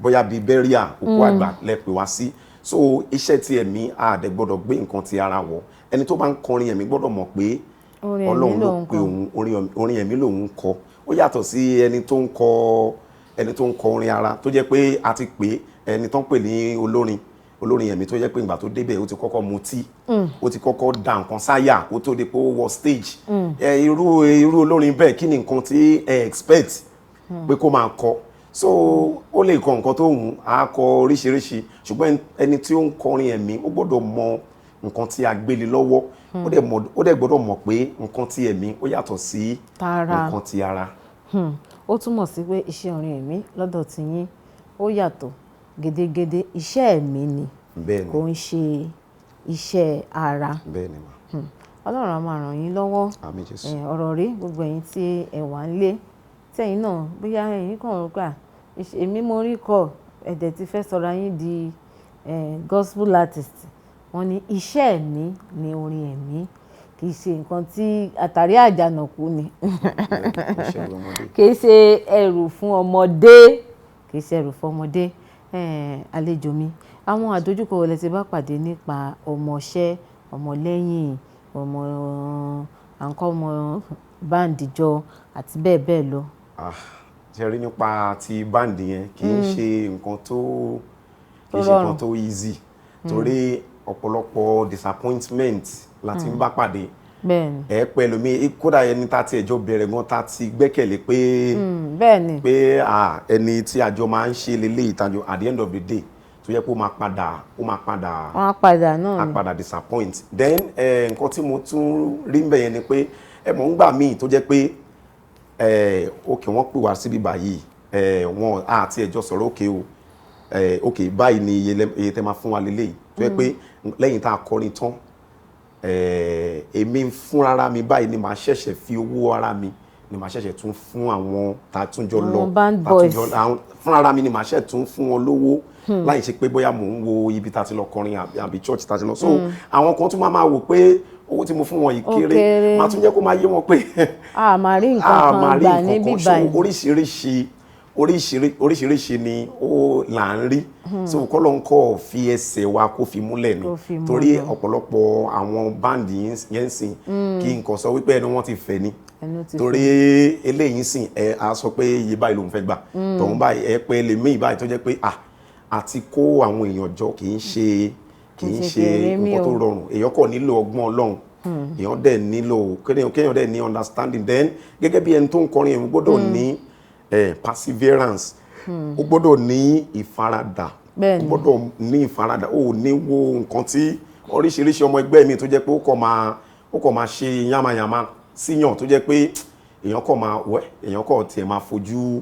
Speaker 4: bóyá bíi burial òkú àgbà lẹ pè wá sí. So iṣẹ́ tí ẹ̀mí àdẹ gbọ́dọ̀ gbé nǹkan ti ara wọ̀. Ẹni tó bá ń kọrin ẹ̀mí gbọ́dọ̀ mọ̀ pé Ọlọ́run ló pe òun orin ẹ̀mí lòun kọ. Ó yàtọ̀ sí ẹni tó ń kọ orin ara tó jẹ́ pé a ti pè ẹni tó ń pè ní olórin ẹ̀mí tó jẹ́ pé ìgbà tó débẹ̀ ó ti kọ́kọ́ mutí ó ti kọ́kọ́ da nǹkan sáyà kó tó di pé ó wọ stage. Irú olórin bẹ́ẹ̀ kí ni nǹkan tí ẹ expect pé kó máa kọ. So ó lè kọ nǹkan tó hùn á kọ oríṣiríṣi ṣùgbọ́n ẹni tí ó ń kọrin ẹ̀mí ó gbọ́dọ̀ mọ nǹkan tí a gbélé lọ́wọ́ ó dẹ̀ gbọ́dọ̀ mọ̀ pé nǹkan tí ẹ̀mí ó yàtọ̀ sí nǹkan tí ara.
Speaker 3: Ó túmọ̀ sí pé iṣẹ́ orin ẹ̀mí lọ́dọ̀ tí yín ó yàtọ̀ gédégédé. Iṣẹ́ ẹ̀mí ni kò ń ṣe iṣẹ́ ara.
Speaker 4: Bẹ́ẹ̀ni ma.
Speaker 3: Ọlọ́run á máa ràn yín lọ́wọ́.
Speaker 4: Àmín Jésù.
Speaker 3: Ọ̀rọ̀ rí gbogbo ẹ̀yin tí ẹ wà ń lé tẹ̀yin náà bóyá ẹ̀yin kàn rò pé èmi mo rí kọ ẹ̀dẹ̀ ti fẹ́ sọra yín di gospel artist. Wọ́n ní iṣẹ́ ẹ̀mí ni orin ẹ̀mí kì í ṣe nǹkan tí àtàrí àjànàkú ni kì í ṣe ẹrù fún ọmọdé kì í ṣe ẹrù fún ọmọdé. Àlejò mi, àwọn àdójúkọ wo lẹ ti bá pàdé nípa ọmọọṣẹ́ ọmọlẹ́yìn ọmọ báǹdì jọ àti bẹ́ẹ̀ bẹ́ẹ̀ lọ?
Speaker 4: Ṣe rí nípa ti báǹdì yẹn kì í ṣe nǹkan tó easy torí ọ̀pọ̀lọpọ̀ disappointment láti ń bá pàdé. Ẹ pẹ̀lú mi kódà ẹni tá ti ẹjọ́ bẹ̀rẹ̀ gan tá ti gbẹ́kẹ̀lé pé ẹni tí àjọ máa ń ṣe lélẹ̀ ìtajọ at the end of the day tó yẹ pé ó máa padà disappoint. Then nǹkan tí mo tún rí ń bẹ̀ yẹn ni pé ẹ mọ̀ ń gbà míì tó jẹ́ pé òkè wọ́n pè wá síbí báyìí wọn àti ẹjọ́ sọ̀rọ̀ òkè báyìí ni iye tẹ́ máa fún wa lélẹ̀ tó yẹ pé lẹ́yìn tá a kọrin tán èmi fúnra mi báyìí ni màá ṣẹ̀ṣẹ̀ fi owó ara mi ni màá ṣẹ̀ṣẹ̀ tún fún àwọn tàtúnjọ lọ fúnra mi ni màá ṣẹ̀ tún fún wọn lówó láì ṣe pé bóyá mò ń wo ibi tá ti lọ kọrin àbí church tá ti lọ. So àwọn kan tún máa wò pé owó tí mo fún wọn yìí kéré máa tún jẹ́ kó máa yé wọn pé
Speaker 3: máa rí nǹkan kan gbà níbí báyìí.
Speaker 4: Oríṣiríṣi ni ó là ń rí. So kọ́lọ́n kọ́ fi ẹsẹ̀ wa kó fi múlẹ̀ ni torí ọ̀pọ̀lọpọ̀ àwọn báǹdì yẹn sìn kí nǹkan sọ wípé ẹni wọ́n ti fẹ́ ni torí eléyìí sìn a sọ pé iye báyìí lòun fẹ́ gbà tọ̀hún báyìí ẹ pé lè mí báyìí tó jẹ́ pé àti kó àwọn èèyàn jọ kì í ṣe nǹkan tó rọrùn. Èèyàn kò nílò ọgbọ́n Ọlọ́run èèyàn dẹ̀ nílò kéèyàn dẹ̀ ní understanding. Then gẹ́gẹ́ bí ẹni tó ń kọrin èèyàn gbọ́dọ̀ ní perseverance ó gbọ́dọ̀ ní ìfaradà ó gbọ́dọ̀ ní ìfaradà ó ní wo nǹkan tí oríṣiríṣi ọmọ ẹgbẹ́ mi tó jẹ́ pé ó kọ̀ máa ṣe yánmayànmá síyàn tó jẹ́ pé èèyàn kọ̀ tiẹ̀ máa fojú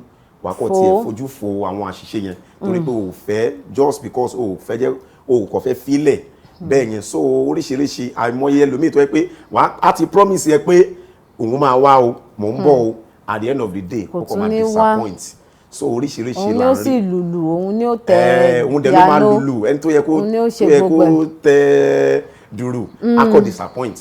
Speaker 4: fo àwọn àṣìṣe yẹn torí pé o fẹ́ just because o fẹ́ jẹ́ o kò fẹ́ filẹ̀ bẹ́ẹ̀ yẹn. So oríṣiríṣi àìmọye ẹlòmíì tó yẹ pé á ti promise yẹ pé òun máa wá o mò ń bọ̀ o at the end of the day
Speaker 3: Kò
Speaker 4: ó kọ́
Speaker 3: tún
Speaker 4: máa
Speaker 3: ní wá.
Speaker 4: disappoint so oríṣiríṣi
Speaker 3: òun ni
Speaker 4: là
Speaker 3: ó
Speaker 4: ń
Speaker 3: sì
Speaker 4: rí
Speaker 3: lùlù òun ni ó tẹ
Speaker 4: òun dẹ̀ ló máa
Speaker 3: piano.
Speaker 4: lùlù ẹni tó yẹ kó
Speaker 3: òun ni ó ṣe
Speaker 4: tó yẹ
Speaker 3: gbogbo
Speaker 4: kó
Speaker 3: ẹ̀.
Speaker 4: tẹ dùrù akọ disappoint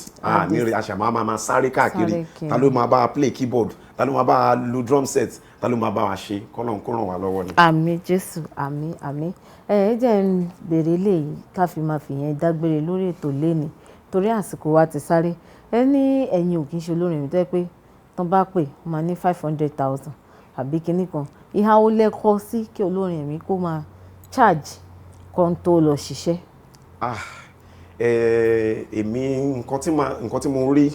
Speaker 4: ní rẹ àṣàmọ́ máa sáré káàkiri
Speaker 3: Sáré kiri.
Speaker 4: ta ló máa bá wa play keyboard ta ló máa bá wa lu drum set ta ló máa bá wa ṣe kọ́nà kó ràn wá lọ́wọ́ ni.
Speaker 3: Àmín Jésù, àmín àmín. Ẹ jẹ́ ń bèrè léyìí ká fi máa fìyẹn dágbére lórí ètò léni torí àsìkò wa ti sáré. Ẹ ní ẹ̀yin ò kì í ṣe olórin mi tó yẹ pé tán bá pè máa ní 500,000 àbí kinní kan. Ìhà ó lẹ́kọ́ sí kí olórin ẹ̀mí kó máa charge kan tó lọ ṣiṣẹ́.
Speaker 4: Èmi nǹkan tí mo rí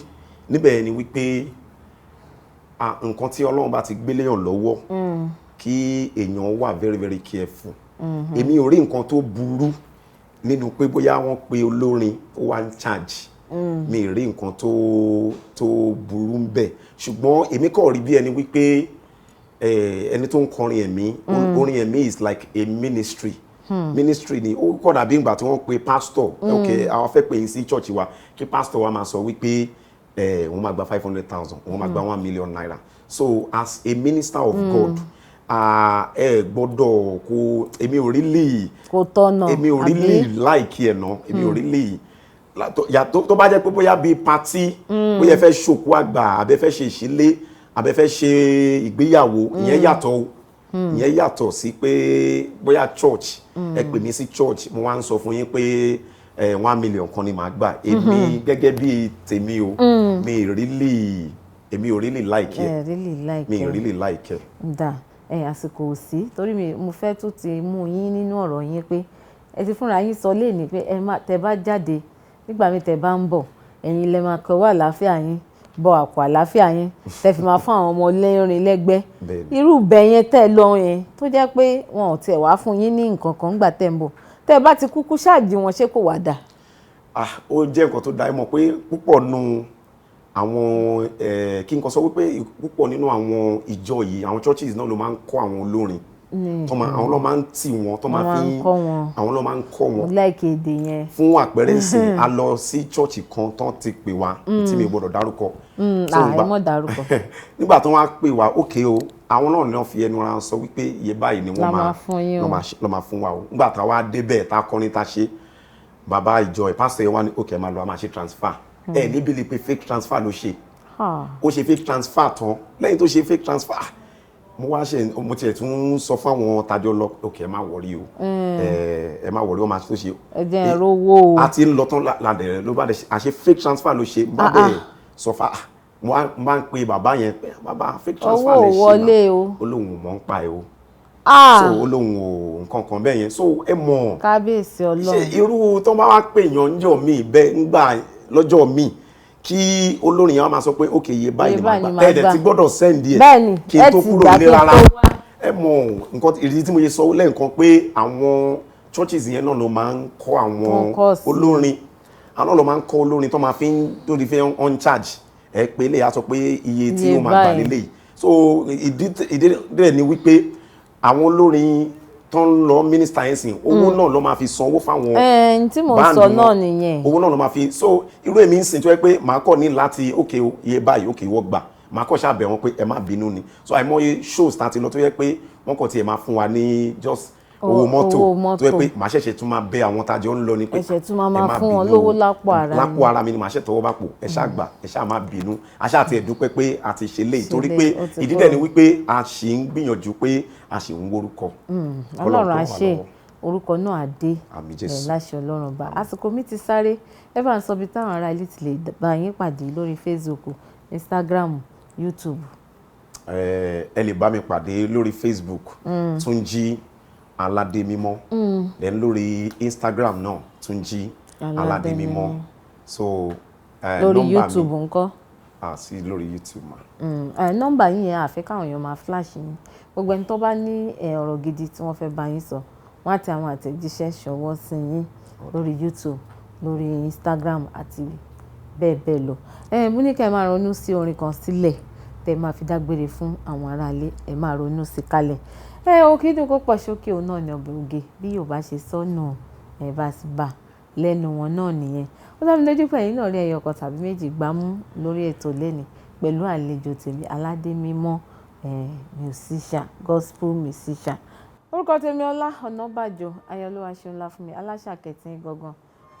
Speaker 4: níbẹ̀ ni wípé nǹkan tí Ọlọ́run bá ti gbélé yàn lọ́wọ́ kí èèyàn wà very very careful. Èmi ò rí nǹkan tó burú nínú pé bóyá wọ́n pe olórin ó wá ń charge mi rí nǹkan tó burú ń bẹ̀ ṣùgbọ́n èmi kàn rí bí ẹni wípé ẹni tó ń kọrin ẹ̀mí orin ẹ̀mí is like a ministry. Ministry ni ó kọ́ dàbí ìgbà tí wọ́n pe pastor ok àwọn fẹ́ pè yín sí church wa kí pastor wa máa sọ wípé wọ́n máa gba 500,000 wọ́n máa gba 1 million naira so as a minister of God gbọ́dọ̀ kó èmi ò really
Speaker 3: kò tọ̀nà
Speaker 4: èmi ò really like ẹ̀ náà èmi ò really tó bá jẹ́ pé bóyá bíi party bóyá ẹ fẹ́ ṣòkú àgbà àbẹ́ fẹ́ ṣe ìṣílé àbẹ́ fẹ́ ṣe ìgbéyàwó ìyẹn yàtọ̀ ìyẹn yàtọ̀ sí pé bóyá church ẹ pè mí sí church mo wá ń sọ fún yín pé 1 million kan ni màá gbà èmi gẹ́gẹ́ bí tèmi o èmi ò really like ẹ mi ò really like ẹ.
Speaker 3: Dà àsìkò ò sí torí mo fẹ́ tún ti mú yín nínú ọ̀rọ̀ yín pé ẹ ti fúnra yín sọ léèní pé tẹ bá jáde nígbà mi tẹ bá ń bọ̀ ẹ̀yin lẹ máa kọwọ́ àlàáfíà yín bọ àpò àlàáfíà yẹn tẹ fi máa fún àwọn ọmọ lẹ́rìn lẹ́gbẹ́ irú bẹ̀ yẹn tẹ́ lọ yẹn tó jẹ́ pé wọn ò tiẹ̀ wá fún yín ní nǹkan kan gbà tẹ́ ń bọ̀ tẹ́ bá ti kúkú ṣáàjì wọn ṣé kò wá dà.
Speaker 4: Ó jẹ́ nǹkan tó dáa mọ̀ pé púpọ̀ nù àwọn kí n kan sọ wípé púpọ̀ nínú àwọn ìjọ yìí àwọn churches náà ló máa ń kọ́ àwọn olórin àwọn ló máa ń tì wọ́n tó máa fi àwọn ló máa ń kọ́ wọn
Speaker 3: láìké èdè yẹn.
Speaker 4: fún àpẹẹrẹ ìsìn a lọ sí chọ́ọ̀chì kan tán ti pè wá tí mi ò gbọ́dọ̀ dárúkọ.
Speaker 3: ẹ mọ̀ dárúkọ.
Speaker 4: nígbà tó wá pè wá ókè o àwọn náà náà fi ẹnu ara sọ wípé iye báyìí ni wọ́n máa fún wa o nígbà tá a wá débẹ̀ tá a kọrin tá a ṣe bàbá ìjọ ẹ̀ pásítọ̀ yẹn wá ní ókè máa lọ a máa ṣe transfer níbi lè pe fake transfer ló ṣe ó ṣe fake transfer tán lẹ́yìn tó ṣe fake transfer mo tiẹ̀ tún sọ fún àwọn tajọ lọ òkè ẹ má wọrí o ẹ má wọrí o máa tó ṣe
Speaker 3: ẹjẹ rówó o
Speaker 4: a ti ń lọ tán ládẹ ló bá dẹ àṣẹ fake transfer ló ṣe bá bẹ́ẹ̀ sọ fà mo máa ń pe bàbá yẹn pé bàbá fake transfer lè ṣe náà olóhùn mọ̀ ń pa ẹ o so olóhùn o nǹkan kan bẹ́ẹ̀ yẹn so ẹ mọ̀
Speaker 3: kábíyèsí Ọlọ́run
Speaker 4: ṣe irú tó bá wá pè yàn ń jọ mí bẹ́ẹ̀ ńgbà lọ́jọ́ míì kí olórin yẹn wá máa sọ pé ókè iye báyìí ni màá gbà ẹ̀ẹ́dẹ̀ ti gbọ́dọ̀ sẹ́ndì ẹ̀ kí n tó kúrò nílé rárá ẹ mọ̀ nǹkan ìdí tí mo yẹ sọ lẹ́ẹ̀kan pé àwọn churches yẹn náà ló máa ń kọ́ àwọn olórin àwọn náà ló máa ń kọ́ olórin tó máa fi ń tó di fẹ́ on charge ẹ pé lè yá sọ pé iye tí ó máa gbà lélẹ̀ so ìdí rẹ̀ ni wípé àwọn olórin tó ń lọ mínísítà yẹn sìn owó náà ló máa fi san owó fáwọn
Speaker 3: tí mo sọ náà nìyẹn
Speaker 4: owó náà ló máa fi so irú èmi ń sìn tó yẹ pé màá kọ́ ní láti òkè iye báyìí òkè ìwọ gbà màá kọ́ ṣàbẹ̀ wọn pé ẹ má bínú ni so àìmọye shows tá a ti lọ tó yẹ pé wọ́n kàn tiẹ̀ máa fún wa ní just owó mọ́tò tó yẹ pé màá ṣẹ̀ṣẹ̀ tún máa bẹ àwọn tájọ ń lọ ni pé
Speaker 3: ẹ̀ṣẹ̀ tún máa fún wọn lówó
Speaker 4: lápò ara mi ni màá ṣẹ̀ tọwọ́ bá pò ẹ ṣáà gbà ẹ ṣáà má bínú a ṣáà ti ẹ̀ dúpẹ́ pé a ti ṣe léyìí torí pé ìdí dẹ̀ ni wípé a ṣì ń gbìyànjú pé a ṣì ń wórúkọ.
Speaker 3: Ọlọ́run á ṣe orúkọ náà á dé láṣẹ Ọlọ́run bá àsìkò mi ti sáré ẹ bá ń sọ bí táwọn ará ilé ti lè bá yín pàdé lórí Facebook Instagram YouTube.
Speaker 4: ẹ lè bá mi pàdé lórí Facebook Túnjí Aládémímọ́ then lórí Instagram náà Túnjí Aládémímọ́ so
Speaker 3: lórí YouTube ńkọ́.
Speaker 4: Sí lórí YouTube ma.
Speaker 3: nọ́mbà yín yẹn àfẹ́ káwọn èèyàn máa flash yín gbogbo ẹni tó bá ní ọ̀rọ̀ gidi tí wọ́n fẹ́ bá yín sọ wọ́n á ti àwọn àtẹ̀jíṣẹ́ ṣọwọ́ sí yín lórí YouTube lórí Instagram àti bẹ́ẹ̀ bẹ́ẹ̀ lọ. Mo ní ká ẹ máa ronú sí orin kan sílẹ̀ tẹ́ máa fi dágbére fún àwọn aráalé ẹ máa ronú sí kalẹ̀. Òkìdùn kó pọ̀ sókè òun náà ní ọbẹ̀ oge bí yóò bá ṣe sọ́nà ẹ̀ bá sì bà lẹ́nu wọn náà nìyẹn. Ó dá mi lójú pé ẹ̀yin náà rí ẹyọ kan tàbí méjì gbámú lórí ètò lẹ́ni pẹ̀lú àlejò tèmi Aládémímọ́ musician gospel musician. Orúkọ tèmi Ọlá Ọ̀nàbàjọ́ Ayọ̀olúwa ṣeun ńlá fún mi aláṣàkẹ́tìn gangan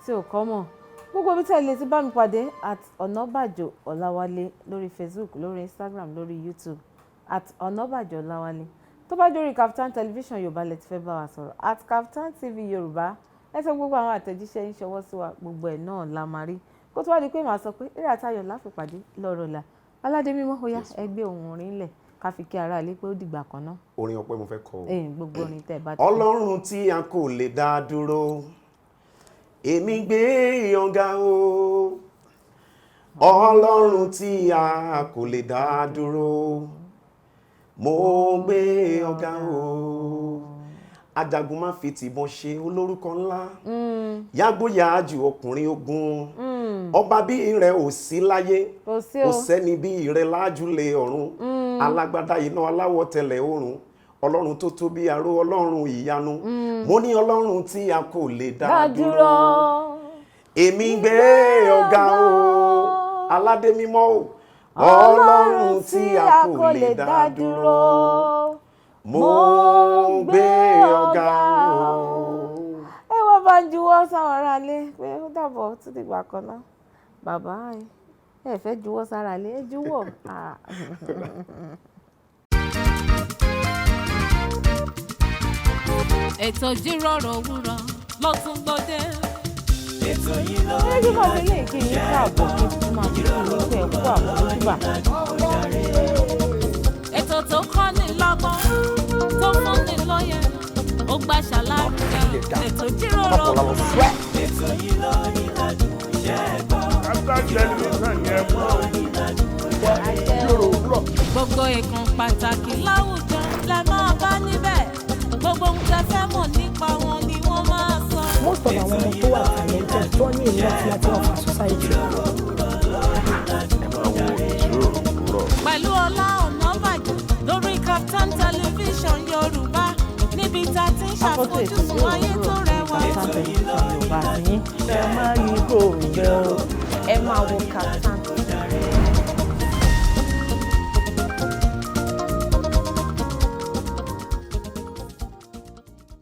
Speaker 3: tí ò kọ́ mọ̀ gbogbo ibi tẹ́lẹ̀ ti bá mi pàdé at Ọ̀nàbàjọ́ Ọláwálé lórí Facebook lórí Instagram lórí YouTube at Ọ̀nàbàjọ́ Ọláwálé tó bá dórí Kaftan television Yorùbá lẹ ti fẹ́ bá wa sọ̀rọ̀ at Kaftan TV Yorùbá ẹ sọ gbogbo àwọn àtẹ̀jíṣẹ́ yín ṣọwọ́ sí wa gbogbo ẹ̀ náà la máa rí kó tó wá di pé màá sọ pé eré àtayọ̀ láfipàdé lọ́rọ̀ la Aládémímọ́ ó yá ẹgbẹ́ ohun orin ńlẹ̀ ká fi kí ara ilé pé ó dìgbà kan náà.
Speaker 4: Orin ọpẹ́ mo fẹ́ kọ.
Speaker 3: Gbogbo orin tẹ́ bá ti.
Speaker 4: Ọlọ́run tí a kò lè dá dúró èmi gbé ọ̀gá o. Ọlọ́run tí a kò lè dá dúró mo gbé ọ̀gá o. Ajagun má fi tìbọn ṣe olórúkọ ńlá yágbóyàájú ọkùnrin ogun ọba bí rẹ̀ ò sí láyé kò sẹ́ni bí rẹ̀ lájúlé ọ̀run alágbádá iná aláwọ̀ tẹ̀lẹ̀ oòrùn ọlọ́run tó tóbi àrò ọlọ́run ìyanu mo ní ọlọ́run tí a kò lè dá dúró èmi gbé ọ̀gá o Aládémímọ́ o ọlọ́run tí a kò lè dá dúró mo gbé ọ̀gá o.
Speaker 3: Ẹ wọ́n bá ń juwọ́ sáwọn aráalé pé ó dàbọ̀ tún dìgbà kan náà bàbá ẹ fẹ́ juwọ́ sára lé ẹ juwọ́.
Speaker 1: Ètò ìjíròrò òwúrọ̀ ló tún gbòde.
Speaker 2: ètò yìí lọ
Speaker 3: ẹ jí bàbá ilé ìkí yín káàbọ̀ kí n tún máa fi kí yín pé ẹ̀kú àmójúbà.
Speaker 1: Ètò tó kọ́ni lọ́gbọ́n tó fúnni lóye ó gbà ṣàlàyé ètò ìjíròrò òwúrọ̀.
Speaker 2: ètò yìí lọ ìlàjú ṣẹ́gbọ́.
Speaker 1: Gbogbo ìkan pàtàkì láwùjọ lẹ máa bá níbẹ̀ gbogbo ohun tẹ́ fẹ́ mọ̀ nípa wọn ni wọ́n máa sọ.
Speaker 5: Most of àwọn ọmọ tó wà talented tó ní ìlú àti láti ọ̀fà society.
Speaker 1: Pẹ̀lú Ọlá Ọ̀nàbàjọ́ lórí Kaftan television Yorùbá níbi tá a ti ń ṣàfojúsùn ayé tó rẹwà.
Speaker 3: Kaftan television Yorùbá ti yín.
Speaker 5: Ẹ máa yí kúrò bẹ́ẹ̀ o. Ẹ máa wo Kaftan.